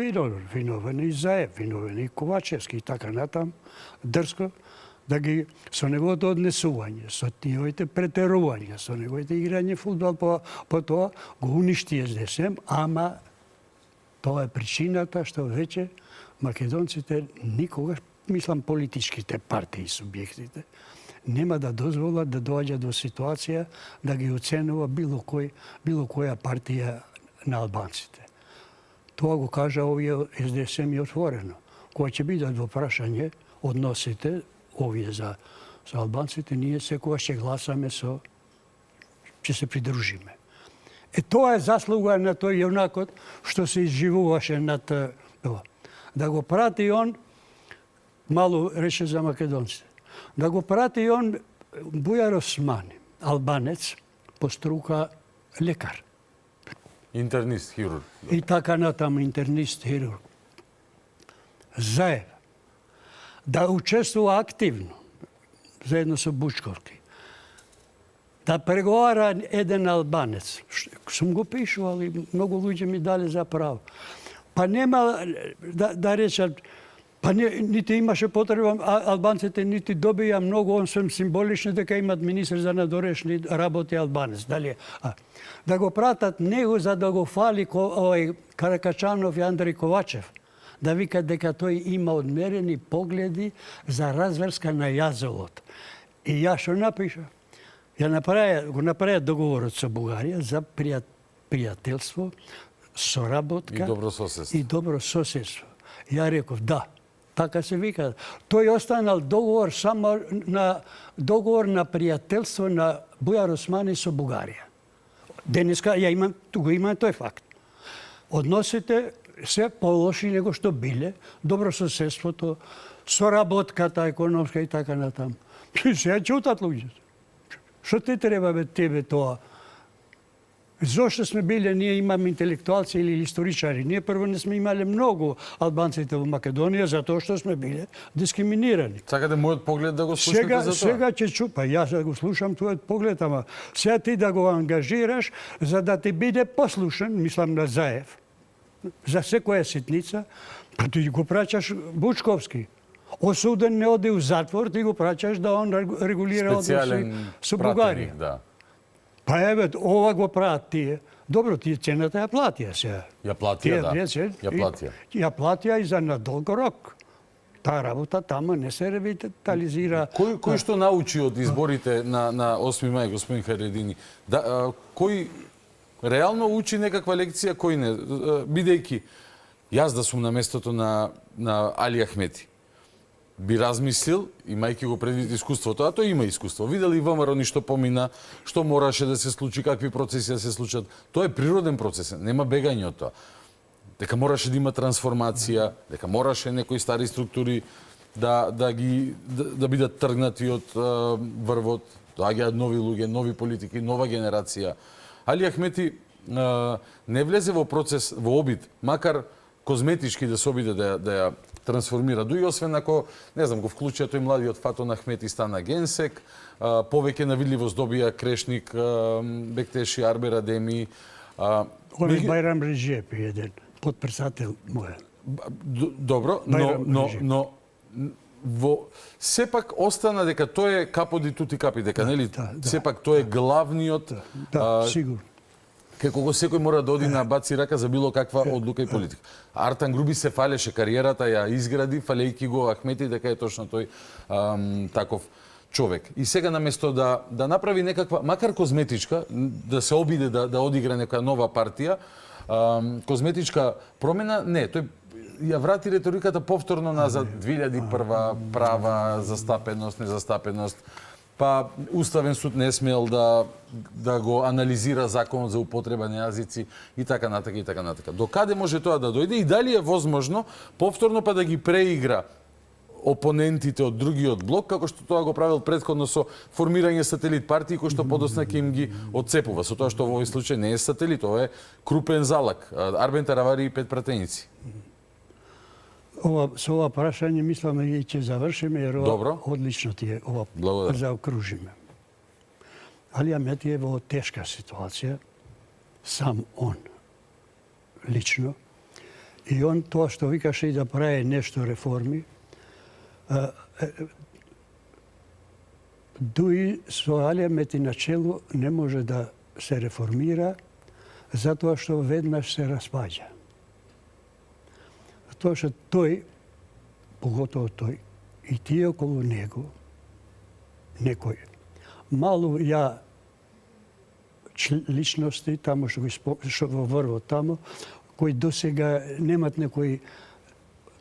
виновен и Заев, виновен и Ковачевски и така натам, дрско, да ги со неговото однесување, со неговите претерувања, со неговите играње фудбал по тоа, го уништи СДСМ, ама тоа е причината што веќе македонците никогаш, мислам политичките партии и субјектите, нема да дозволат да доаѓа до ситуација да ги оценува било која партија на албанците. Тоа го кажа овие СДСМ и отворено. Кога ќе бидат во прашање односите овие за албанците, ние секогаш ќе гласаме ќе се придружиме. Тоа е заслуга на тој јунакот што се изживуваше над тоа. Да го прати он, мало рече за македонците, да го прати он Бујар Османи, албанец, по струка лекар. Интернист, хирург. И така натаму интернист, хирург. Заев. Да учествува активно, заедно со Бучковски. Да преговара еден албанец. Сум го пишувал и многу луѓе ми дале за право. Па нема да речат, па нити имаше потреба, албанците нити добија многу, он сум символично дека имат министр за надорешни работи албанец. Дали, да го пратат него за да го фали Каракачанов и Андреј Ковачев. Да вика дека тој има одмерени погледи за разврска на јазовот. И ја што напиша? Го направија договорот со Бугарија за пријателство, соработка и добро соседство. Ја реков, да, така се вика. Тој останал договор само на пријателство на Бујар Османи со Бугарија. Денеска го имам тој факт. Односите се полоши него што биле, добро соседството, соработката економска и така натаму. Сега чутат луѓето. Што ти треба тебе тоа? Зошто сме биле, ние имаме интелектуалци или историчари. Ние прво не сме имале многу албанците во Македонија затоа што сме биле дискриминирани. Сакате мојот поглед да го слушате за тоа? Сега ќе чупа, јас да го слушам твојот поглед, ама сега ти да го ангажираш за да ти биде послушен, мислам на Заев, за секоја ситница, па ти го праќаш Бучковски. Осуден не оди у затвор, ти го праќаш да он регулира односи со Бугарија. Да. Па еве, ова го прават тие. Добро, тие цената ја платија сега. Ја платија, да. Ја платија. Ја платија и за надолг рок. Таа работа тама не се ревитализира. Кој што научи од изборите на 8 мај, господин Харедини? Кој реално учи некаква лекција, кој не? Бидејќи јас да сум на местото на Али Ахмети, би размислил, имајќи го предвид искуството, а тој има искуство. Видел и ВМРО ништо помина, што мораше да се случи, какви процеси да се случат. Тоа е природен процес, нема бегање од тоа. Дека мораше да има трансформација, дека мораше некои стари структури да бидат тргнати од врвот, доаѓаат нови луѓе, нови политики, нова генерација. Али Ахмети не влезе во процес, во обид, макар козметички да се обиде да ја трансформира. Дуи освен ако, не знам, го вклучија тој младиот Фатон Ахмети стана генсек, повеќе на видливост добија Крешник, Бектеши, Арбер Адеми. Он е Байрам Реджеп еден, подпредседател мој. Добро, но сепак остана дека тој е каподи тути капи, дека нели сепак тој е главниот. Да, сигурно. Како го секој мора да оди на баци рака за било каква одлука и политика. Артан Груби се фалеше, кариерата ја изгради, фалејќи го Ахмети дека е точно тој таков човек. И сега наместо да направи некаква, макар козметичка, да се обиде да одигра нека нова партија, козметичка промена, не, тој ја врати реториката повторно назад, 2001 права, застапеност, незастапеност. Па Уставен суд не смел да го анализира законот за употреба на јазици и така натака и така натака. До каде може тоа да дојде и дали е возможно повторно па да ги преигра опонентите од другиот блок, како што тоа го правил претходно со формирање сателит партии кои што подосна ќе им ги отцепува. Со тоа што во овој случај не е сателит, ова е крупен залак. Арбен Таравари и 5 пратеници. Со ова прашање мислам и ќе завршиме, jer одлично ти е ова заокружиме. Али Ахмети е во тешка ситуација, сам он, лично. И он тоа што викаше и да прави нешто реформи, дуи со Али Ахмети на чело не може да се реформира, затоа што веднаш се распаѓа. Тоа што тој, поготово тој, и тие околу него, некој, малу ја личности, таму што во врвот таму, кои досега немат некои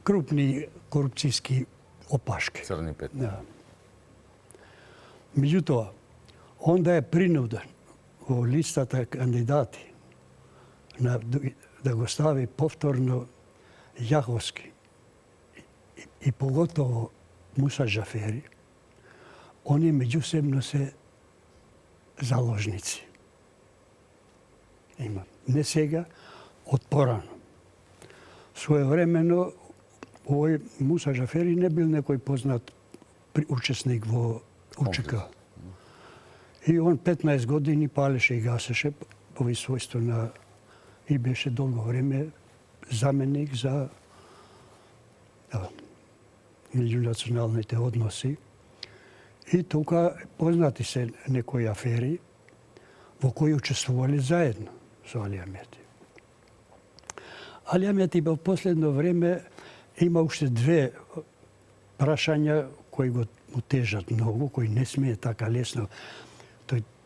крупни корупцијски опашки. Црни пет. Да. Меѓутоа, онда е принуден во листата кандидати да го стави повторно Јаховски и поготово Муса Џафери, они меѓусебно се заложници. Има. Не сега, од порано. Своевремено, овој Муса Џафери не бил некој познат учесник во УЧК. И он 15 години палеше и гасеше по својство на и беше долго време заменик за меѓунационалните односи. И тука познати се некои афери во кои учествувале заедно со Али Амети. Али Амети во последно време има уште две прашања кои го тежат многу, кои не смее така лесно.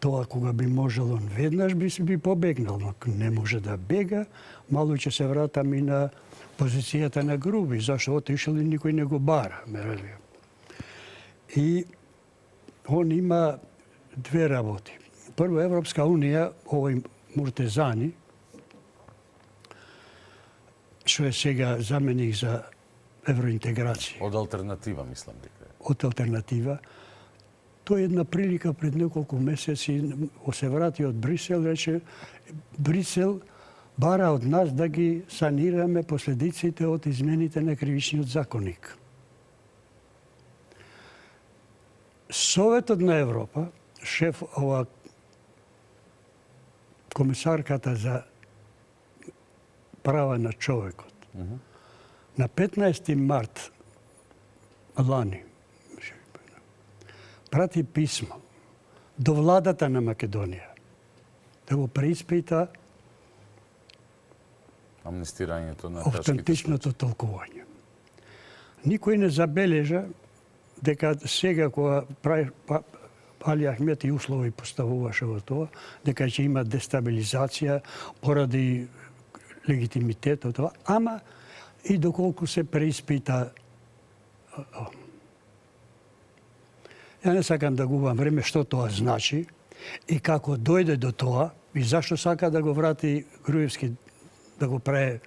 Тоа кога би можел он веднаш би побегнал, но не може да бега. Мало ќе се вратам и на позицијата на Груби, зашто отишел и никој не го бара, ме разбира. И он има две работи. Прво, Европска Унија, овој Муртезани, што е сега заменик за евроинтеграција. Од алтернатива, мислам дека. Од алтернатива. Тој е една прилика пред неколку месеци се врати од Брисел, рече Брисел бара од нас да ги санираме последиците од измените на кривичниот законник. Советот на Европа, шеф ова комисарката за права на човекот, на 15 март лани прати писмо до владата на Македонија да го преиспита амнестирањето на тешките автентичното толкување. Никој не забележа дека сега кога Али Ахмети услови поставуваше во тоа, дека ќе има дестабилизација поради легитимитетот тоа, ама и доколку се преиспита. Ја не сакам да губам време што тоа значи и како дојде до тоа и зашто сака да го врати Груевски да го прави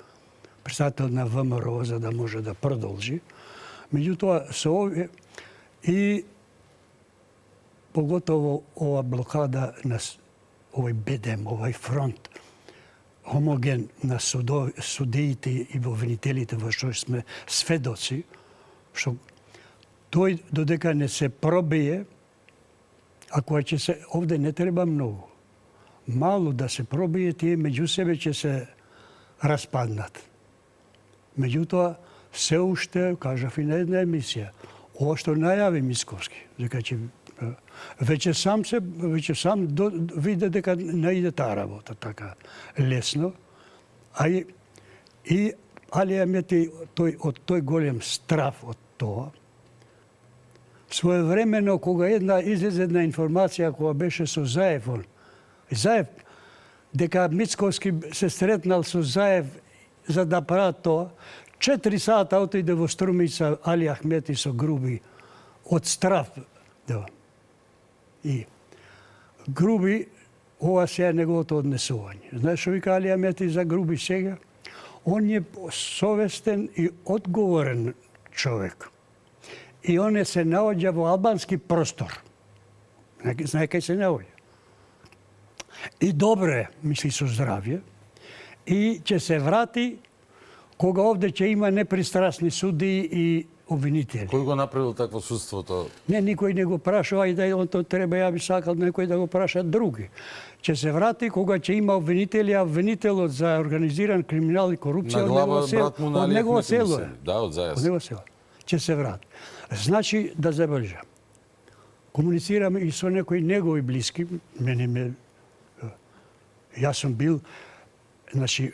председател на ВМРО за да може да продолжи. Меѓутоа со овие и поготово ова блокада на овој БДМ, овој фронт хомоген на судиите и обвинителите во што сме сведоци, што тој додека не се пробие, ако ќе се овде не треба многу. Мало да се пробие, тие меѓу себе ќе се распаднат. Меѓутоа, се уште, кажав и на една емисија, ова што најави Мицковски, дека ќе веќе сам виде дека не иде таа работа така лесно, а и Али Амети од тој голем страф од тоа, своевремено кога излезе една информација кога беше со Заев, дека Мицковски се сретнал со Заев за да прават тоа, 4 сата отиде во Струмица Али Ахмети со Груби од страф. И Груби, ова се е неговото однесување. Знаеш што вика Али Амети за Груби сега? Он е совестен и одговорен човек. И он се наоѓа во албански простор. Знае кај се наоѓа. И добре, мисли со здравје, и ќе се врати кога овде ќе има непристрасни суди и обвинители. Кој го направил такво судството? Не, никој не го праша, ајде, он то треба, ја би сакал некој да го праша други. Ќе се врати кога ќе има обвинители, а обвинителот за организиран криминал и корупција од негово село. Да, од Зајас. Од негово село. Ќе се врати. Значи, да забележам, комуницираме и со некои негови блиски, јас сум бил, значи,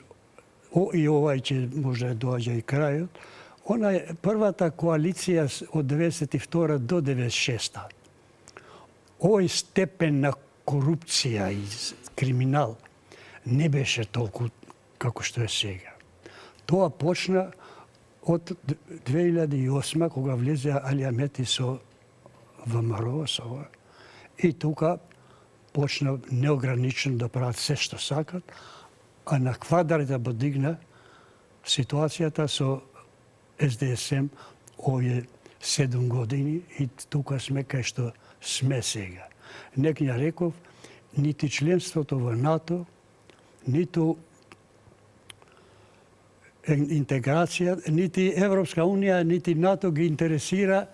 и овај ќе може да доаѓа и крајот, она е првата коалиција од 92 до 96. Овој степен на корупција и криминал не беше толку како што е сега. Тоа почна од 2008 кога влезе Али Амети со ВМРО, И тука почна неограничено да прават се што сакат, а на квадар да подигна ситуацијата со СДСМ овие 7 години и тука сме кај што сме сега. Некоја реков, нити членството во НАТО, ниту интеграција, нити Европска Унија, нити НАТО ги интересира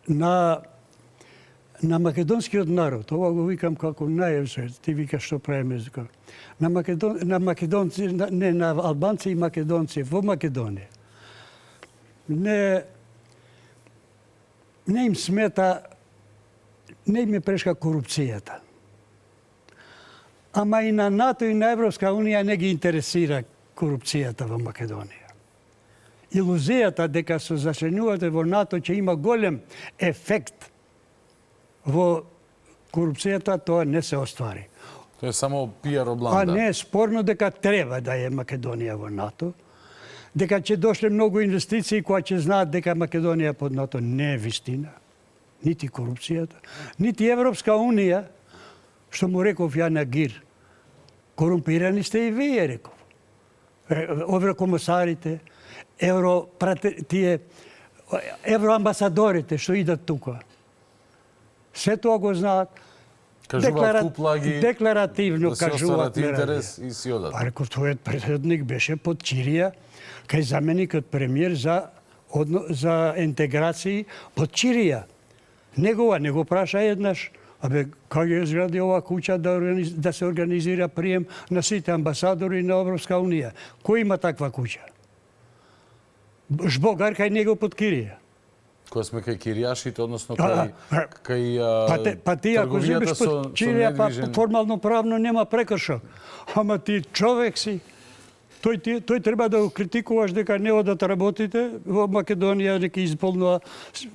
на македонскиот народ. Ова го викам како најевсет. Ти викаш што правиме. На македонци, не на албанци и македонци во Македонија. Не им смета, не им е прешка корупцијата. Ама и на НАТО и на Европска Унија не ги интересира корупцијата во Македонија. Илузијата дека со зачленување во НАТО ќе има голем ефект во корупцијата, тоа не се оствари. Тоа е само пиар обланда. А не е спорно дека треба да е Македонија во НАТО, дека ќе дошле многу инвестиции кои ќе знаат дека Македонија под НАТО. Не е вистина. Нити корупцијата, нити Европска Унија, што му реков ја на Гир. Корумпирани сте и вие, реков. Еврокомисарите, евроамбасадорите што идат тука. Се тоа го знаат. Кажуваат куплаги, декларативно да се кажуваат остварат интерес и си одат. Па реков, твојот председник беше под Чирија, кај заменикот премиер за интеграции под Чирија. Негова не го праша еднаш, абе, как ја изгради ова куќа да се организира прием на сите амбасадори на Европска Унија? Кој има таква куќа? Жбогар кај него под Кирија. Кога сме кај киријашите, односно Па ти ако земеш под Чирија, па формално правно нема прекршок. Ама ти човек си. Тој треба да го критикуваш дека не одат работите во Македонија, дека исполнува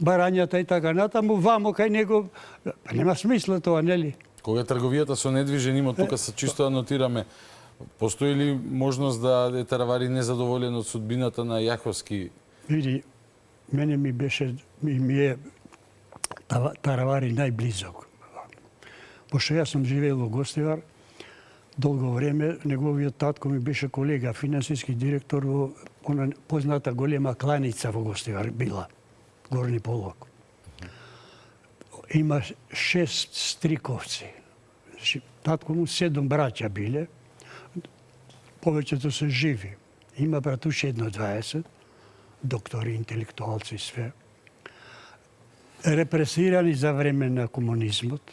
барањата и така натаму, вамо кај него, па нема смисла тоа, нели? Кога трговијата со недвижен имот, тука се чисто анотираме, постои ли можност да е Таравари незадоволен од судбината на Јаховски? Види, мене ми е Таравари најблизок. Пошто јас сум живеел во Гостивар, долго време, неговиот татко ми беше колега, финансиски директор во позната голема кланица во Гостивар била, Горни Полок. Има 6 стриковци. Татко му 7 браќа биле, повеќето се живи. Има братуши едно 20, доктори, интелектуалци, све. Репресирани за време на комунизмот.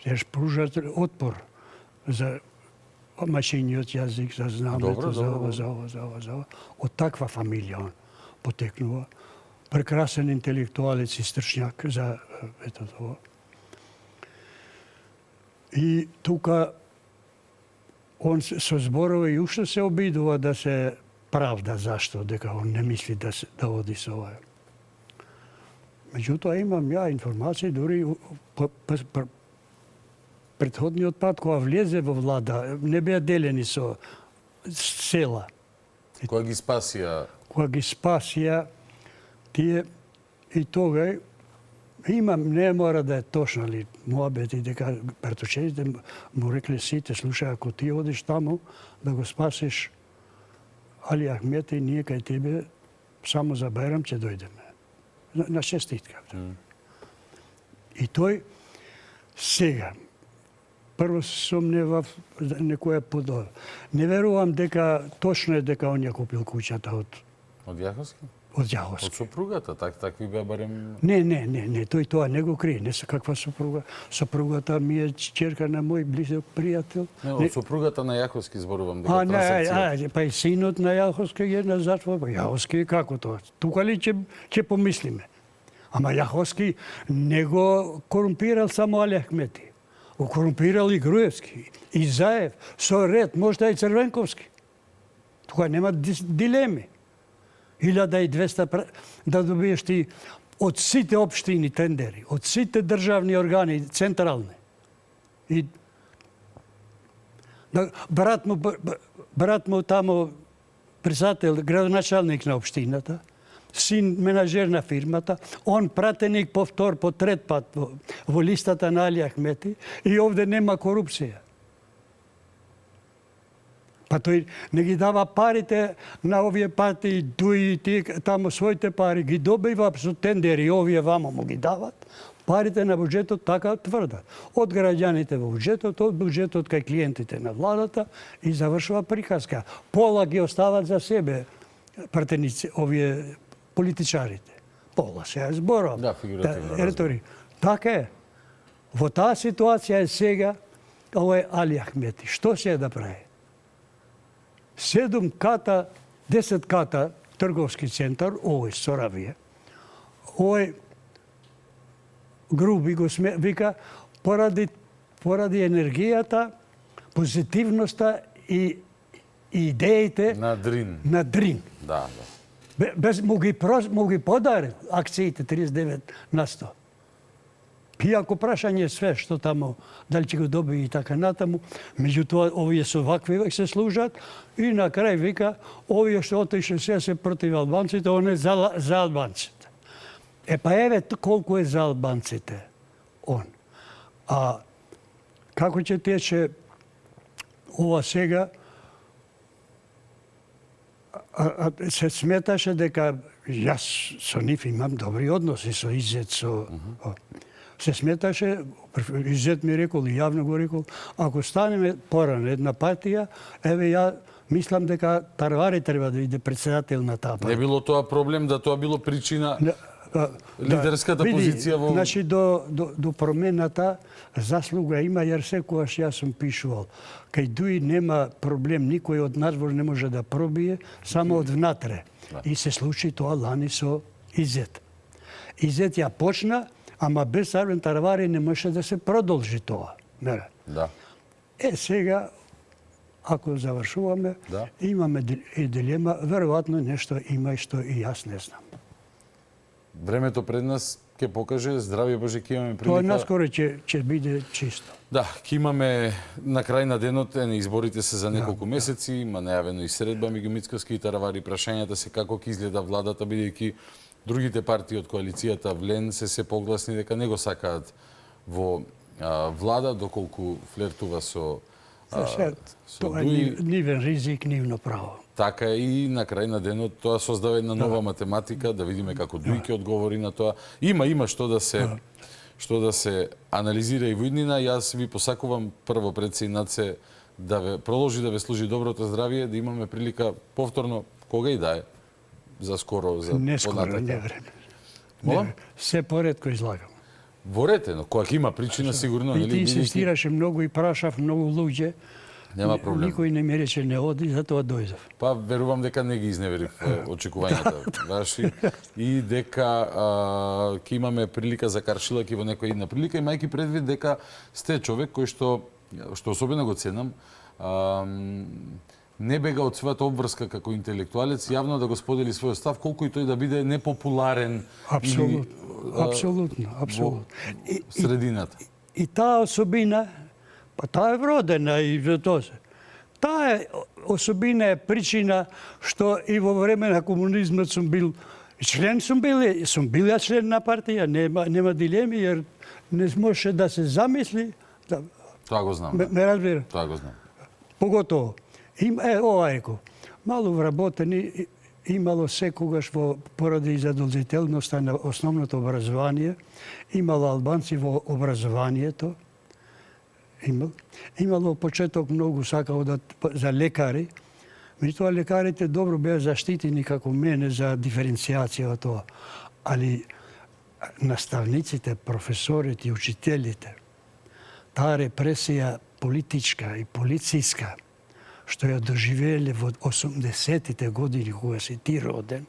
Сеш пружат отпор за машиниот јазик, за знамето, за ова. Од таква фамилија он потекнува. Прекрасен интелектуалец и стршњак за ето тоа. И тука он со зборува и уште се обидува да се правда зашто, дека он не мисли да оди со ова. Меѓутоа имам ја информации, дури претходниот пат кога влезе во влада, не беа делени со села. Кога ги спасија? Кога ги спасија, тие и тога имам, не мора да е точно ли, муабети дека братушевите му рекле сите, слушај, ако ти одиш таму да го спасиш Али Ахмет и ние кај тебе само за Бајрам ќе дојдеме. На честитка. И тој сега, прво сомневав некоја подобро. Не верувам дека точно е дека он ја купил куќата од Јаховски? Од Јаховски. Од сопругата, такви беа барем... Не, тој тоа не го крие, не се каква сопруга. Сопругата ми е ќерка на мој близок пријател. Не, од сопругата на Јаховски зборувам, дека трансекција. Па и синот на Јаховски е на затвор. Јаховски како тоа? Тука ли ќе помислиме? Ама Јаховски не го корумпирал само Али Ахмети. Го корумпирал и Груевски, и Заев, со ред, можда и Црвенковски. Тука нема дилеми. 1200 да добиеш ти од сите општини тендери, од сите државни органи, централни. И брат му тамо председател, градоначалник на општината, син менаџер на фирмата, он пратеник по втор, по трет пат во листата на Али Ахмети и овде нема корупција. Па тој не ги дава парите на овие партии, дуи тие таму своите пари, ги добива со тендери, овие вамо му ги дават. Парите на буџетот така тврдат. Од граѓаните во буџетот, од буџетот кај клиентите на владата и завршува приказка. Пола ги остават за себе пратеници, овие политичарите. Пола се зборам. Да, фигуративно. Ретори. Така е. Во таа ситуација е сега овој Али Ахмети. Што се да прави? 7 ката, 10 ката трговски центар, овој Соравија. Овој Груби го вика поради енергијата, позитивноста и идеите На Дрин. на Дрин. Да, да. Без му ги подари акциите 39%. Иако прашање све што таму, дали ќе го доби и така натаму, меѓутоа овие со вакви се служат и на крај вика овие што отише се против албанците, он е за албанците. Па еве колку е за албанците он. А како ќе тече ова сега, се сметаше дека јас со нив имам добри односи, со Изет, се сметаше, Изет ми рекол и јавно го рекол, ако станеме порано една партија, еве ја мислам дека Тарвари треба да иде председател на таа партија. Не било тоа проблем, да тоа било причина лидерската позиција во... Значи, до промената заслуга има, јер секогаш јас сум пишувал. Кај Дуи нема проблем, никој од надвор не може да пробие, само од внатре. И се случи тоа лани со Изет. Изет ја почна, ама без Арвен Тарвари не може да се продолжи тоа. Да. Сега, ако завршуваме, имаме и дилема, веројатно нешто има и што и јас не знам. Времето пред нас ќе покаже, здравје Боже, ќе имаме прилика... Тоа наскоро ќе биде чисто. Да, ќе имаме на крај на денот, изборите се за неколку месеци, има најавено и средба меѓу Мицкоски и Таравари. Прашањата се како ќе изгледа владата, бидејќи другите партии од коалицијата Влен се погласни дека не го сакаат во влада, доколку флертува со Тоа е нивен ризик, нивно право. Така и на крај на денот тоа создава една нова математика, да видиме како Дуи ќе одговори на тоа. Има што да се анализира и во иднина. Јас ви посакувам прво пред се и над се да ве продолжи да ве служи доброто здравје, да имаме прилика повторно кога и да е за скоро, за не скоро, не време. Се поредко излагам. Ворете, но кога ќе има причина сигурно, нели? И ти инсистираше многу и прашав многу луѓе. Нема проблем. Никој не ми рече не оди, затоа дојдов. Па верувам дека не ги изневерив очекувањата ваши и дека ќе имаме прилика за каршилаки во некоја една прилика, имајќи предвид дека сте човек кој што особено го ценам, не бега од својата обврска како интелектуалец, јавно да го сподели својот став, колку и тој да биде непопуларен Апсолутно. во средината. И таа особина, па таа е вродена и за тоа се. Таа особина е причина што и во време на комунизмот сум бил член, сум бил член на партија, нема дилеми, jer не може да се замисли. Тоа го знам. Ме разбира? Тоа го знам. Поготово. Ова рекол. Мало вработени имало секогаш поради задолжителноста на основното образование, имало албанци во образованието, имало почеток многу сакао за лекари, меѓутоа лекарите добро беа заштитени како мене за диференцијација во тоа, али наставниците, професорите и учителите, таа репресија политичка и полициска, што ја доживееле во 80-тите години кога си ти роден,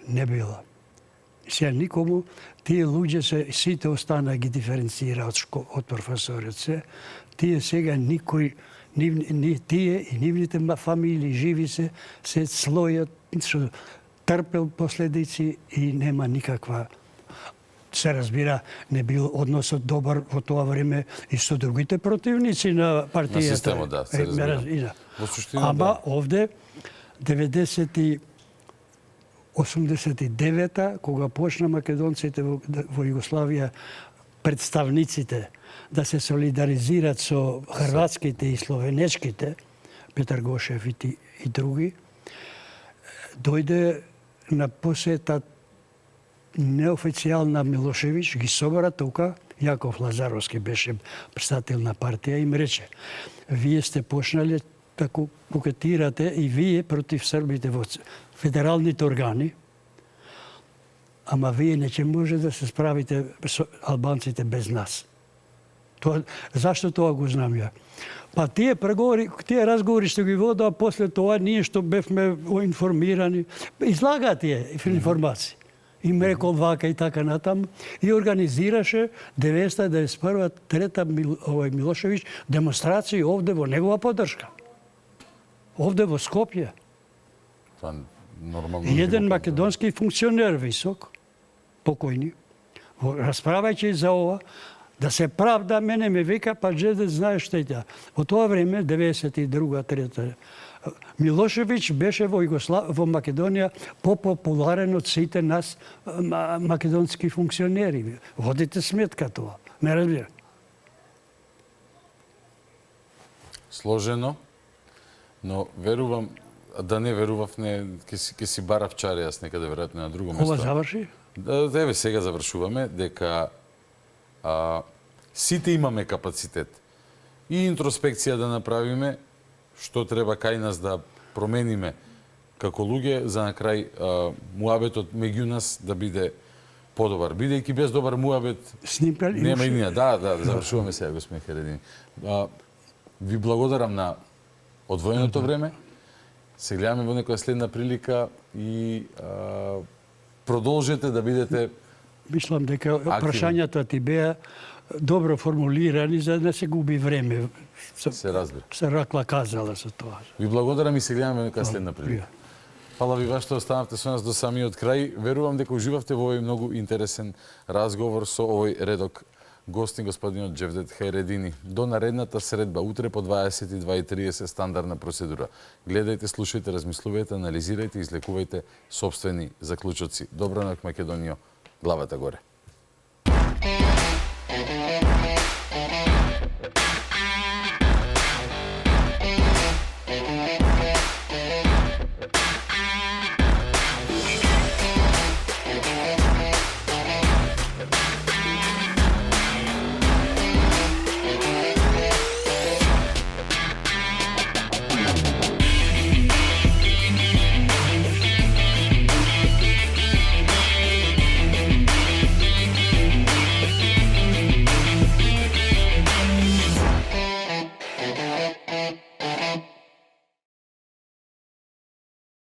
не била. Сега никому, тие луѓе сите остана ги диференцира од професорот се, тие сега никој, тие и нивните фамилии живи се слојат, што трпел последици и нема никаква. Се разбира, не бил односот добар во тоа време и со другите противници на партијата. На системот, да, се разбира. Ама овде, 98 89-та, кога почна македонците во Југославија, представниците да се солидаризираат со хрватските и словенечките, Петар Гошев и други, дојде на посета неофицијална Милошевиќ, ги собра тука, Јаков Лазаровски беше председател на партија, им рече: вие сте почнале да кокетирате и вие против србите во федералните органи, ама вие не ќе може да се справите со албанците без нас. Зашто тоа го знам ја? Па тие разговори што ги вода, а после тоа ние што бевме информирани, излагаат тие информации. Им рекол вака и така натам и организираше 1991 трета Милошевиќ демонстрации овде во негова поддршка. Овде во Скопје. Тоа нормално. И еден македонски функционер висок, покојни, расправајќи за ова, да се правда, мене ме вика, па джеде знаеш што е таа. Во тоа време, 92-3, Милошевиќ беше во Македонија попопуларен од сите нас македонски функционери. Водите сметка тоа. Не разбира. Сложено, но верувам, да не верував, ќе си барав чари јас некаде веројатно на друго место. Ова заврши? Еве сега завршуваме дека сите имаме капацитет и интроспекција да направиме што треба кај нас да промениме како луѓе за на крај муабетот меѓу нас да биде подобар. Бидејќи без добар муабет Снимка ли нема имаше? иднина. Да, завршуваме сега, господин Харедини. Ви благодарам на одвоеното време. Се гледаме во некоја следна прилика и продолжете да бидете. Мислам дека прашањата ти беа добро формулирани за да не се губи време. Се разбира. Се ракла казала со тоа. Ви благодарам и се гледаме во некоја следна прилика. Фала ви баш што останавте со нас до самиот крај. Верувам дека уживавте во овој многу интересен разговор со овој редок гостин, господинот Джевдет Хајредини. До наредната средба, утре по 22:30 стандардна процедура. Гледајте, слушајте, размислувајте, анализирајте и излекувајте собствени заклучоци. Добра ноќ, Македонијо, главата горе.